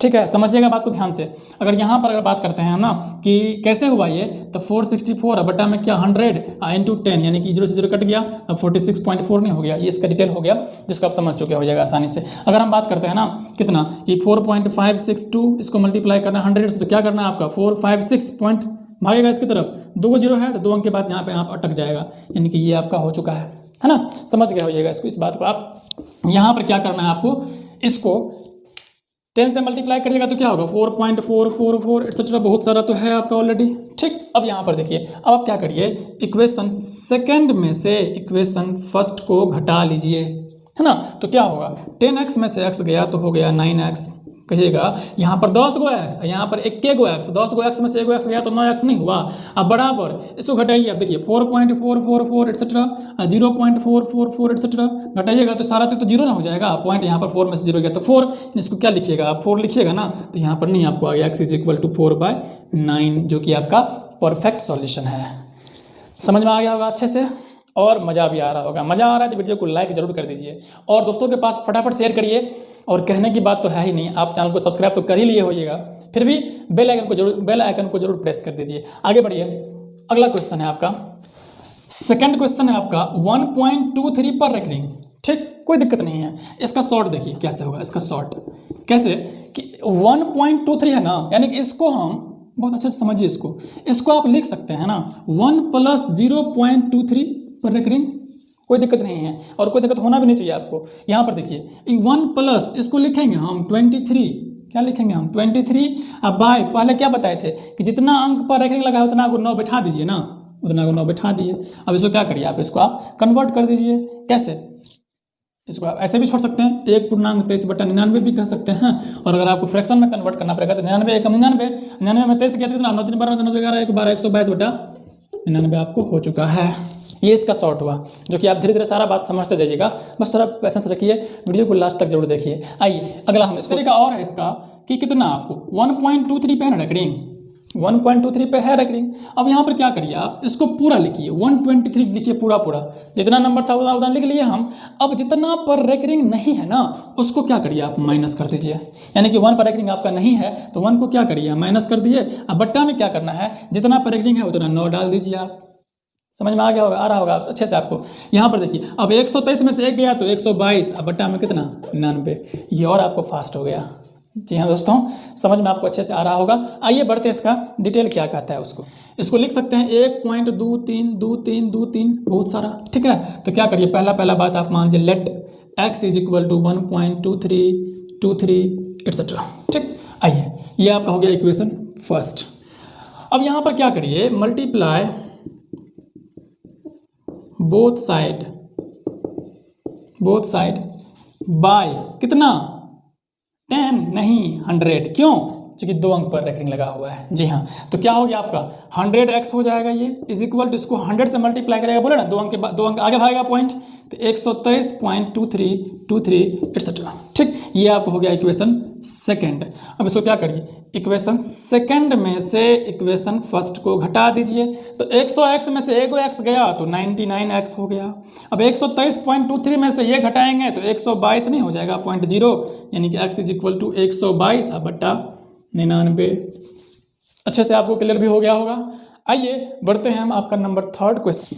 ठीक है, समझिएगा बात को ध्यान से। अगर यहाँ पर अगर बात करते हैं हम ना कि कैसे हुआ ये, तो 464 बटा में क्या 100 इंटू 10, यानी कि 0 से 0 कट गया, अब 46.4 नहीं हो गया। ये इसका डिटेल हो गया जिसको आप समझ चुके हो जाएगा आसानी से। अगर हम बात करते हैं ना कितना कि 4.562 इसको मल्टीप्लाई करना 100 से, तो क्या करना है आपका 456 पॉइंट भागेगा इसकी तरफ, 2 0 है तो 2 अंक के बाद यहाँ पे आप अटक जाएगा, यानी कि ये आपका हो चुका है ना, समझ गए होइएगा इसको। इस बात को आप यहाँ पर क्या करना है आपको, इसको 10 से मल्टीप्लाई करिएगा तो क्या होगा 4.444 एटसेट्रा, बहुत सारा तो है आपका ऑलरेडी। ठीक, अब यहाँ पर देखिए, अब आप क्या करिए, इक्वेशन सेकंड में से इक्वेशन फर्स्ट को घटा लीजिए, है ना, तो क्या होगा 10x में से x गया तो हो गया 9x, कहिएगा यहाँ पर 10 गो x, यहाँ पर 1 गो x, 10 गो x में से 1 गो x गया तो 9x नहीं हुआ। अब बराबर इसको घटाइए, अब देखिए 4.444 एटसेट्रा, 0.444 एटसेट्रा, घटाइएगा तो सारा तो 0 ना हो जाएगा, पॉइंट यहाँ पर 4 में से 0 गया तो 4, इसको क्या लिखिएगा आप 4 लिखिएगा ना, तो यहाँ पर नहीं आपको आ गया x इज इक्वल टू 4/9, जो कि आपका परफेक्ट सॉल्यूशन है। समझ में आ गया होगा अच्छे से, और मज़ा भी आ रहा होगा। मज़ा आ रहा है तो वीडियो को लाइक जरूर कर दीजिए और दोस्तों के पास फटाफट शेयर करिए। और कहने की बात तो है ही नहीं, आप चैनल को सब्सक्राइब तो कर ही लिए होइएगा, फिर भी बेल आइकन को जरूर प्रेस कर दीजिए। आगे बढ़िए, अगला क्वेश्चन है आपका, सेकंड क्वेश्चन है आपका 1.23 पर रेकरिंग। ठीक, कोई दिक्कत नहीं है। इसका शॉर्ट देखिए कैसे होगा, इसका शॉर्ट कैसे कि 1.23 है ना, यानी कि इसको हम बहुत अच्छे से समझिए, इसको आप लिख सकते हैं ना 1 + 0.23 पर रेकरिंग, कोई दिक्कत नहीं है और कोई दिक्कत होना भी नहीं चाहिए आपको। यहाँ पर देखिए 1 प्लस इसको लिखेंगे हम 23, क्या लिखेंगे हम 23, अब बाय पहले क्या बताए थे कि जितना अंक पर रेकरिंग लगा है उतना को 9 बैठा दीजिए ना, उतना को 9 बैठा दिए। अब इसको क्या करिए आप, इसको आप कन्वर्ट कर दीजिए। कैसे, इसको आप ऐसे भी छोड़ सकते हैं, 1.23/99 भी कह सकते हैं, और अगर आपको फ्रैक्शन में कन्वर्ट करना पड़ेगा तो 99 × 99, 99 में 23 किया कितना 9 3 12 9 11 1 12 122/99 आपको हो चुका है। ये इसका शॉर्ट हुआ, जो कि आप धीरे धीरे सारा बात समझते जाइएगा, बस थोड़ा पैसेंस रखिए, वीडियो को लास्ट तक जरूर देखिए। आइए अगला हम इसको तरीका और है इसका कि कितना आपको 1.23 पे है रेकरिंग, 1.23 पे है रेकरिंग। अब यहाँ पर क्या करिए आप इसको पूरा लिखिए, 123 लिखिए पूरा, जितना नंबर था उतना लिख लिए हम। अब जितना पर रेकरिंग नहीं है ना उसको क्या करिए आप माइनस कर दीजिए, यानी कि 1 पर रेकरिंग आपका नहीं है तो 1 को क्या करिए माइनस कर दिए। अब बट्टा में क्या करना है, जितना पर रेकरिंग है उतना 9 डाल दीजिए आप। समझ में आ गया होगा, आ रहा होगा अच्छे से आपको। यहाँ पर देखिए अब 123 में से 1 गया तो 122, अब बट्टा में कितना 99, ये और आपको फास्ट हो गया। जी हाँ दोस्तों, समझ में आपको अच्छे से आ रहा होगा। आइए बढ़ते हैं, इसका डिटेल क्या कहता है इसको लिख सकते हैं 1.232323, बहुत सारा। ठीक है, तो क्या करिए पहला बात आप मान लीजिए let x is equal to 1.2323 etcetera. ठीक, आइए ये आपका हो गया इक्वेशन फर्स्ट। अब यहाँ पर क्या करिए मल्टीप्लाई बोथ साइड बाय कितना 10 नहीं 100, क्यों क्योंकि 2 अंक पर रेकरिंग लगा हुआ है। जी हाँ, तो क्या हो गया आपका 100x हो जाएगा, ये इज इक्वल टू इसको 100 से मल्टीप्लाई करेगा, बोले ना 2 अंक के बाद 2 अंक आगे भागेगा पॉइंट, तो 123.2323 एक्सेट्रा। ठीक, ये आपको हो गया इक्वेशन सेकंड। अब इसको क्या करिए, इक्वेशन सेकंड में से इक्वेशन फर्स्ट को घटा दीजिए, तो 100x में से एगो x गया तो 99x हो गया। अब 123.23 में से ये घटाएंगे तो 122 नहीं हो जाएगा 0.0, यानी कि x इज इक्वल टू 122 बटा 99। अच्छे से आपको क्लियर भी हो गया होगा। आइए बढ़ते हैं हम आपका नंबर थर्ड क्वेश्चन।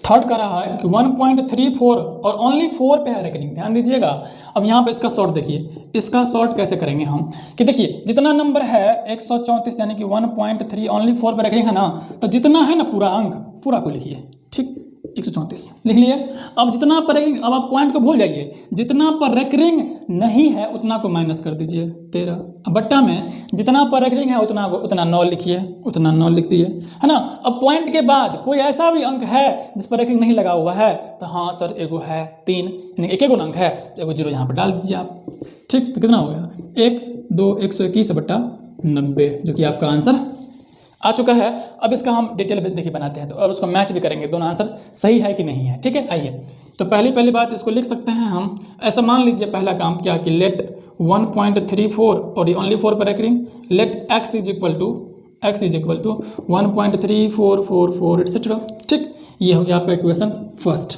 थर्ड का रहा है कि 1.34 और ओनली 4 पे है रेकरिंग, ध्यान दीजिएगा। अब यहाँ पे इसका शॉर्ट देखिए, इसका शॉर्ट कैसे करेंगे हम कि देखिए जितना नंबर है 134 यानी कि 1.3 ओनली 4 पे रेकरिंग है ना, तो जितना है ना पूरा अंक पूरा को लिखिए। ठीक, 134 लिख लिए। अब जितना पर रेकरिंग, अब आप पॉइंट को भूल जाइए, जितना पर रेकरिंग नहीं है उतना को माइनस कर दीजिए 13। अब बट्टा में जितना पर रेकरिंग है उतना 9 लिखिए, उतना 9 लिख दिए, है ना। अब पॉइंट के बाद कोई ऐसा भी अंक है जिस पर रेकरिंग नहीं लगा हुआ है, तो हाँ सर एगो है 3, यानी एक अंक है, एगो 0 यहाँ पर डाल दीजिए आप। ठीक, तो कितना हो गया 1 2 121 बट्टा 90, जो कि आपका आंसर आ चुका है। अब इसका हम डिटेल देखिए बनाते हैं, तो अब उसको मैच भी करेंगे, दोनों आंसर सही है कि नहीं है। ठीक है, आइए तो पहली बात इसको लिख सकते हैं हम ऐसा, मान लीजिए पहला काम क्या कि लेट 1.34 और ये ओनली 4 पर recurring, let x is equal to 1.3444 etcetera. ठीक, ये हो गया आपका इक्वेशन फर्स्ट।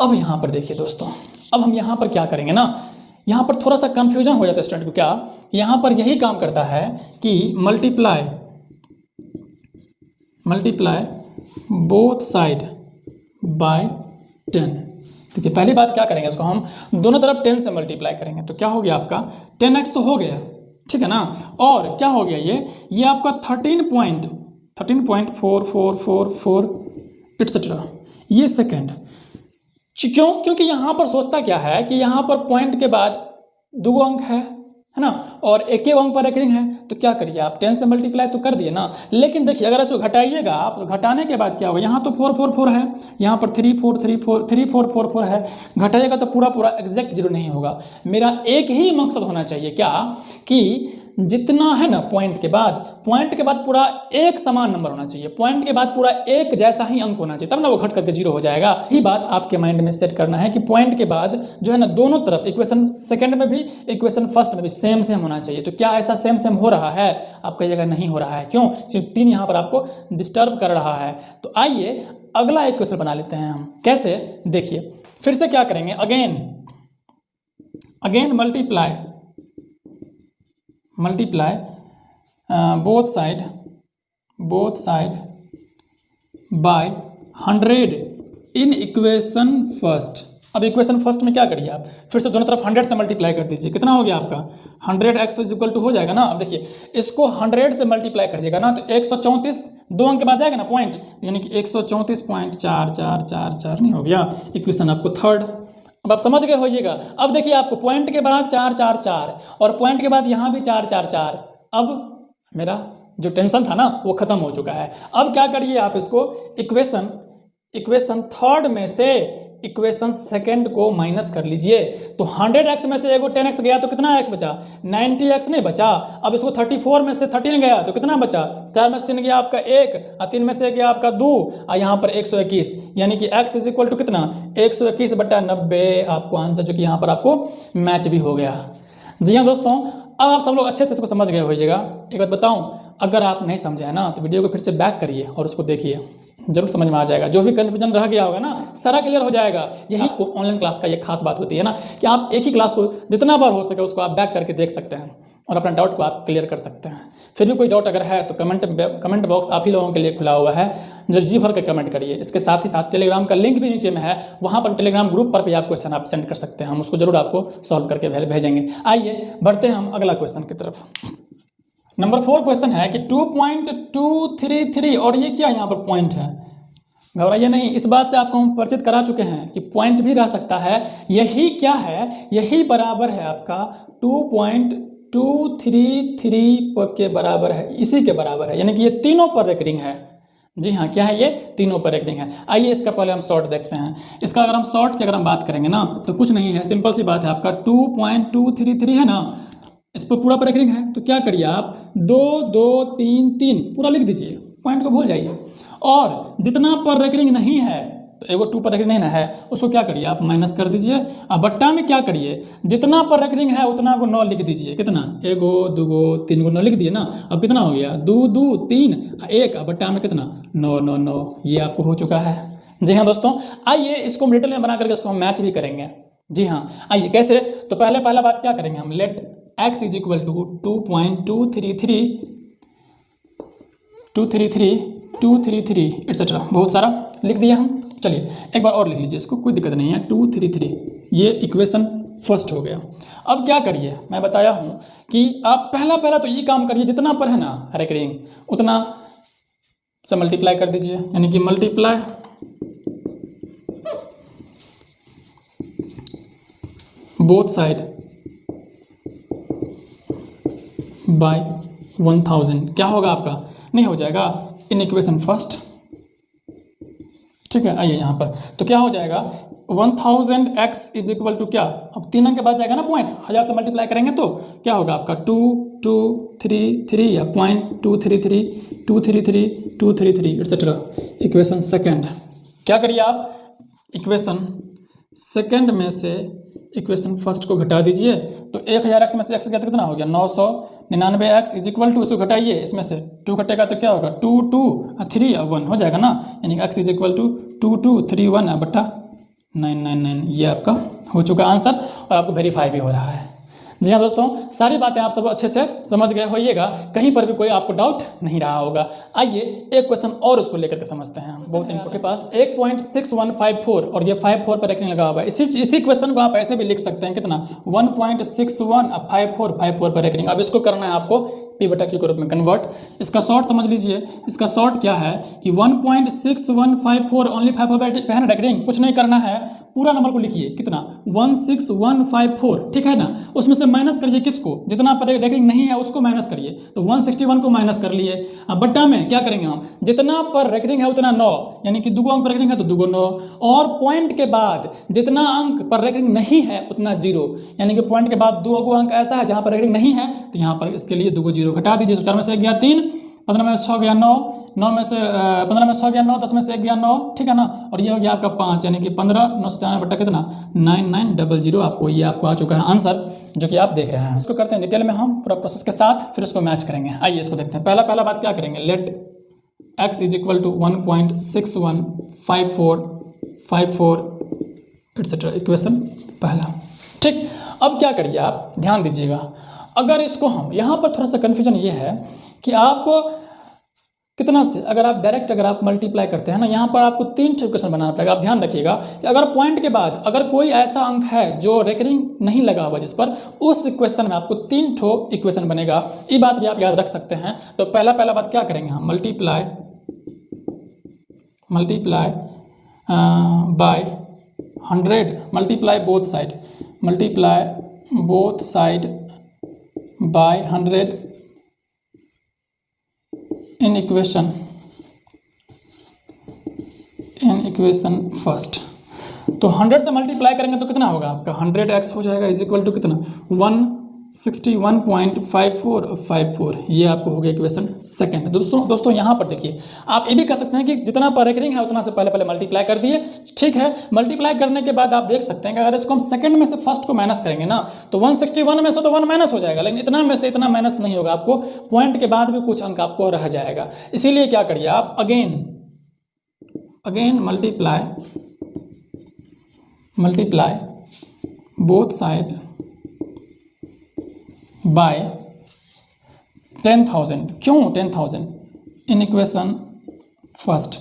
अब यहाँ पर देखिए दोस्तों, अब हम यहाँ पर क्या करेंगे ना, यहाँ पर थोड़ा सा कन्फ्यूजन हो जाता है स्टूडेंट को। क्या यहाँ पर यही काम करता है कि मल्टीप्लाई बोथ साइड बाय 10। देखिए पहली बात क्या करेंगे, इसको हम दोनों तरफ 10 से मल्टीप्लाई करेंगे, तो क्या हो गया आपका 10x तो हो गया, ठीक है ना। और क्या हो गया ये आपका 13.444 एक्सेट्रा, ये सेकेंड। क्योंकि यहाँ पर सोचता क्या है कि यहाँ पर पॉइंट के बाद 2 अंक है ना, और एक ही अंक पर रेकरिंग है, तो क्या करिए आप 10 से मल्टीप्लाई तो कर दिए ना। लेकिन देखिए अगर इसको घटाइएगा आप, तो घटाने के बाद क्या होगा, यहाँ तो 444 है, यहाँ पर 3444 है, घटाइएगा तो पूरा एग्जैक्ट 0 नहीं होगा। मेरा एक ही मकसद होना चाहिए, क्या कि जितना है ना पॉइंट के बाद पूरा एक समान नंबर होना चाहिए, पॉइंट के बाद पूरा एक जैसा ही अंक होना चाहिए, तब ना वो घट करके 0 हो जाएगा। यही बात आपके माइंड में सेट करना है कि पॉइंट के बाद जो है ना दोनों तरफ, इक्वेशन सेकंड में भी इक्वेशन फर्स्ट में भी सेम होना चाहिए। तो क्या ऐसा सेम हो रहा है? आप कहिएगा नहीं हो रहा है। क्यों? सिर्फ 3 यहाँ पर आपको डिस्टर्ब कर रहा है। तो आइए अगला इक्वेशन बना लेते हैं हम। कैसे? देखिए फिर से क्या करेंगे, again multiply both side by 100 in equation first. अब इक्वेशन फर्स्ट में क्या करिए आप, फिर से दोनों तरफ 100 से मल्टीप्लाई कर दीजिए। कितना हो गया आपका 100x इज इक्वल टू हो जाएगा ना। अब देखिए इसको 100 से मल्टीप्लाई कर दिएगा ना, तो 134 2 अंक के बाद जाएगा ना पॉइंट, यानी कि 134.4444 नहीं हो गया इक्वेशन आपको थर्ड। अब आप समझ गए होइएगा। अब देखिए आपको पॉइंट के बाद 4 और पॉइंट के बाद यहाँ भी 4। अब मेरा जो टेंशन था ना वो खत्म हो चुका है। अब क्या करिए आप, इसको इक्वेशन थर्ड में से इक्वेशन सेकंड को माइनस कर लीजिए। तो 100x में से एगो 10x गया तो कितना x बचा, 90x नहीं बचा। अब इसको 34 में से 13 गया तो कितना बचा, 4 में से 3 गया आपका 1 और 3 में से गया आपका 2 और यहाँ पर 121, यानी कि x इज इक्वल टू कितना 121/90 आपको आंसर, जो कि यहाँ पर आपको मैच भी हो गया। जी हाँ दोस्तों, अब आप सब लोग अच्छे से इसको समझ गए होइएगा। एक बात बताऊँ, अगर आप नहीं समझे है ना तो वीडियो को फिर से बैक करिए और उसको देखिए, जरूर समझ में आ जाएगा। जो भी कन्फ्यूजन रह गया होगा ना सारा क्लियर हो जाएगा। यही ऑनलाइन क्लास का ये खास बात होती है ना कि आप एक ही क्लास को जितना बार हो सके उसको आप बैक करके देख सकते हैं और अपना डाउट को आप क्लियर कर सकते हैं। फिर भी कोई डाउट अगर है तो कमेंट बॉक्स आप ही लोगों के लिए खुला हुआ है, जो जी भर के कमेंट करिए। इसके साथ ही साथ टेलीग्राम का लिंक भी नीचे में है, वहाँ पर टेलीग्राम ग्रुप पर भी आप क्वेश्चन आप सेंड कर सकते हैं, हम उसको जरूर आपको सॉल्व करके भेजेंगे। आइए बढ़ते हैं हम अगला क्वेश्चन की तरफ। नंबर 4 क्वेश्चन है कि 2.233 और ये क्या यहाँ पर पॉइंट है, घबराइए नहीं, इस बात से आपको हम परिचित करा चुके हैं कि पॉइंट भी रह सकता है। यही क्या है, यही बराबर है आपका 2.233 के बराबर है, इसी के बराबर है, यानी कि ये तीनों पर रेकरिंग है। जी हाँ, क्या है, ये तीनों पर रेकरिंग है। आइए इसका पहले हम शॉर्ट देखते हैं। इसका अगर हम शॉर्ट की अगर हम बात करेंगे ना तो कुछ नहीं है, सिंपल सी बात है। आपका 2.233 है ना, इस पर पूरा पर रेकरिंग है, तो क्या करिए आप 2 2 3 3 पूरा लिख दीजिए, पॉइंट को भूल जाइए। और जितना पर रेकरिंग नहीं है, तो एगो 2 पर रेकरिंग नहीं ना है, उसको क्या करिए आप माइनस कर दीजिए। अब बट्टा में क्या करिए, जितना पर रेकरिंग है उतना को 9 लिख दीजिए। कितना, एगो दूगो तीन गो 9 लिख दिए ना। अब कितना हो गया, 2 2 3 1, अब बट्टा में कितना 9 9 9, ये आपको हो चुका है। जी हाँ दोस्तों, आइए इसको हम डिटेल में बना करके इसको हम मैच भी करेंगे। जी हाँ, आइए कैसे, तो पहला बात क्या करेंगे हम, let x is equal to 2.233 etcetera, बहुत सारा लिख दिया हम। चलिए एक बार और लिख लीजिए इसको, कोई दिक्कत नहीं है। 233, ये इक्वेशन फर्स्ट हो गया। अब क्या करिए, मैं बताया हूँ कि आप पहला तो ये काम करिए, जितना पर है ना रेकरिंग उतना से मल्टीप्लाई कर दीजिए, यानी कि मल्टीप्लाई बोथ साइड बाय 1000, क्या होगा आपका, नहीं हो जाएगा इन इक्वेशन फर्स्ट, ठीक है। आइए यहाँ पर, तो क्या हो जाएगा 1000x इज इक्वल टू क्या, अब 3 अंक के बाद जाएगा ना पॉइंट, 1000 से मल्टीप्लाई करेंगे तो क्या होगा आपका 2233 या 0.233 एटसेट्रा। इक्वेशन सेकेंड, क्या करिए आप, इक्वेशन सेकेंड में से इक्वेशन फर्स्ट को घटा दीजिए, तो 1000x में से x गया तो कितना हो गया 999x इज इक्वल टू, इसको घटाइए, इसमें से 2 घटेगा तो क्या होगा 2 2 3 1 हो जाएगा ना, यानी x इज इक्वल टू 2231 बटा 999, ये आपका हो चुका आंसर और आपको वेरीफाई भी हो रहा है। जी हाँ दोस्तों, सारी बातें आप सब अच्छे से समझ गए होइएगा, कहीं पर भी कोई आपको डाउट नहीं रहा होगा। आइए एक क्वेश्चन और उसको लेकर के समझते हैं। बहुत इनके के पास 1.6154 और ये 54 पर रेकरिंग लगा हुआ है। इसी क्वेश्चन को आप ऐसे भी लिख सकते हैं, कितना 1.6154 पर रेकरिंग। अब इसको करना है आपको P बटा Q के रूप में कन्वर्ट। इसका शॉर्ट समझ लीजिए, इसका शॉर्ट क्या है कि 1.6154 ओनली 5 है रेकरिंग, कुछ नहीं करना है, पूरा नंबर को लिखिए, कितना 16154, ठीक है ना। उसमें से माइनस करिए किसको, जितना पर रेकरिंग नहीं है उसको माइनस करिए, तो 161 को माइनस कर लिए। अब बट्टा में क्या करेंगे हम, जितना पर रेकरिंग है उतना 9, यानी कि 2 अंक पर रेकरिंग है तो 2 9, और पॉइंट के बाद जितना अंक पर रेकरिंग नहीं है उतना 0, यानी कि पॉइंट के बाद 2 अंक ऐसा है जहाँ पर रेकरिंग नहीं है, तो यहाँ पर इसके लिए 2 0 घटा दीजिए। तो 4 में से 1 गया 3, 15 में से 6 गया 9, 9 में से 15 में 6 गया 9, 10 में से 1 गया 9, ठीक है ना। और ये हो गया आपका 5, यानी कि 15 993 बट्टा कितना 9900, आपको ये आपको आ चुका है आंसर, जो कि आप देख रहे हैं। इसको करते हैं डिटेल में हम पूरा प्रोसेस के साथ, फिर इसको मैच करेंगे। आइए इसको देखते हैं। पहला बात क्या करेंगे, let x is equal to 1.6154 etcetera, equation पहला, ठीक। अब क्या करिए आप, ध्यान दीजिएगा, अगर इसको हम यहाँ पर थोड़ा सा कन्फ्यूजन ये है कि आप कितना से, अगर आप मल्टीप्लाई करते हैं ना, यहाँ पर आपको 3 इक्वेशन बनाना पड़ेगा। आप ध्यान रखिएगा कि अगर पॉइंट के बाद अगर कोई ऐसा अंक है जो रेकरिंग नहीं लगा हुआ जिस पर, उस इक्वेशन में आपको 3 इक्वेशन बनेगा, ये बात भी आप याद रख सकते हैं। तो पहला बात क्या करेंगे हम, multiply by 100, multiply both side by 100 in equation first. तो 100 से मल्टीप्लाई करेंगे तो कितना होगा आपका 100x हो जाएगा इज इक्वल टू कितना 161.54, ये आपको हो गया इक्वेशन सेकंड। दोस्तों यहाँ पर देखिए, आप ये भी कर सकते हैं कि जितना पर रेकरिंग है उतना से पहले मल्टीप्लाई कर दिए, ठीक है। मल्टीप्लाई करने के बाद आप देख सकते हैं कि अगर इसको हम सेकंड में से फर्स्ट को माइनस करेंगे ना, तो 161 में से तो 1 माइनस हो जाएगा, लेकिन इतना में से इतना माइनस नहीं होगा, आपको पॉइंट के बाद भी कुछ अंक आपको रह जाएगा। इसीलिए क्या करिए आप, again multiply both side by 10,000। क्यों 10,000 इन इक्वेशन फर्स्ट,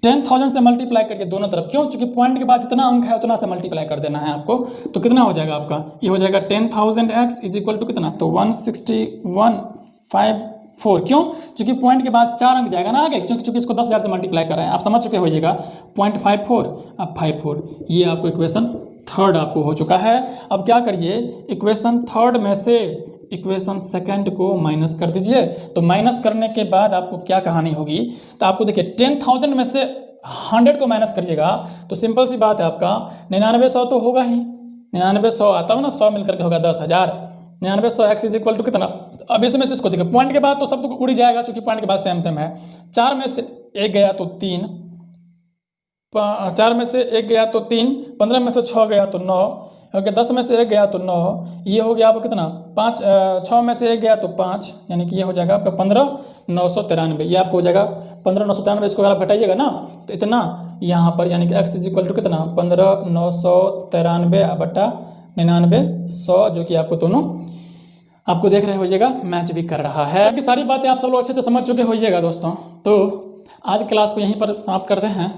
10,000 से मल्टीप्लाई करके दोनों तरफ, क्यों, चूंकि पॉइंट के बाद जितना अंक है उतना से मल्टीप्लाई कर देना है आपको। तो कितना हो जाएगा आपका, ये हो जाएगा 10,000x इज इक्वल टू कितना, तो 161.54, क्यों, चूंकि पॉइंट के बाद 4 अंक जाएगा ना आगे, क्योंकि इसको 10,000 से मल्टीप्लाई कर रहे हैं, आप समझ चुके होइएगा। 0.54 अब 54, ये आपको इक्वेशन थर्ड आपको हो चुका है। अब क्या करिए, इक्वेशन थर्ड में से इक्वेशन सेकंड को माइनस कर दीजिए। तो माइनस करने के बाद आपको क्या कहानी होगी, तो आपको देखिए 10,000 में से 100 को माइनस करिएगा, तो सिंपल सी बात है, आपका 9900 तो होगा ही, 9900 आता हो ना, 100 मिलकर के होगा 10,000, 99 100 x इज इक्वल टू कितना। अब इसमें से इसको देखिए, पॉइंट के बाद तो सब तो उड़ जाएगा क्योंकि पॉइंट के बाद सेम सेम है। 4 में से 1 गया तो 3, 4 में से 1 गया तो 3, 15 में से 6 गया तो 9, ओके, 10 में से 1 गया तो 9, ये हो गया आपको कितना 5, 6 में से 1 गया तो 5, यानी कि ये हो जाएगा आपका 15,993। ये आपको हो जाएगा 15,993। इसको अगर आप घटाइएगा ना तो इतना यहाँ पर, यानी कि x इज इक्वल टू कितना 15,993 बटा 99 100, जो कि आपको दोनों आपको देख रहे होइएगा मैच भी कर रहा है। कि सारी बातें आप सब लोग अच्छे से समझ चुके होइएगा दोस्तों। तो आज क्लास को यहीं पर समाप्त करते हैं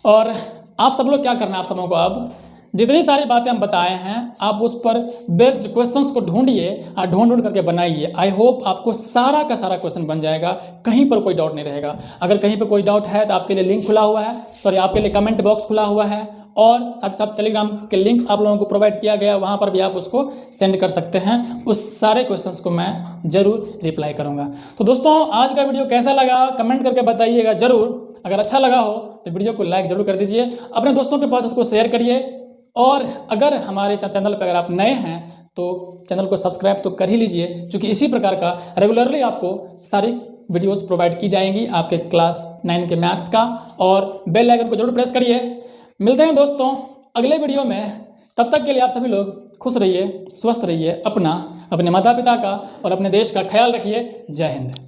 और आप सब लोग क्या करना है, आप सबों को अब जितनी सारी बातें हम बताए हैं आप उस पर बेस्ड क्वेश्चंस को ढूंढिए और ढूंढ करके बनाइए। आई होप आपको सारा का सारा क्वेश्चन बन जाएगा, कहीं पर कोई डाउट नहीं रहेगा। अगर कहीं पर कोई डाउट है तो आपके लिए लिंक खुला हुआ है, सॉरी आपके लिए कमेंट बॉक्स खुला हुआ है और साथ ही साथ टेलीग्राम के लिंक आप लोगों को प्रोवाइड किया गया, वहाँ पर भी आप उसको सेंड कर सकते हैं। उस सारे क्वेश्चंस को मैं ज़रूर रिप्लाई करूँगा। तो दोस्तों आज का वीडियो कैसा लगा कमेंट करके बताइएगा ज़रूर। अगर अच्छा लगा हो तो वीडियो को लाइक ज़रूर कर दीजिए, अपने दोस्तों के पास उसको शेयर करिए। और अगर हमारे चैनल पर अगर आप नए हैं तो चैनल को सब्सक्राइब तो कर ही लीजिए, क्योंकि इसी प्रकार का रेगुलरली आपको सारी वीडियोस प्रोवाइड की जाएंगी आपके क्लास 9 के मैथ्स का। और बेल आइकन को जरूर प्रेस करिए। मिलते हैं दोस्तों अगले वीडियो में, तब तक के लिए आप सभी लोग खुश रहिए, स्वस्थ रहिए, अपने माता पिता का और अपने देश का ख्याल रखिए। जय हिंद।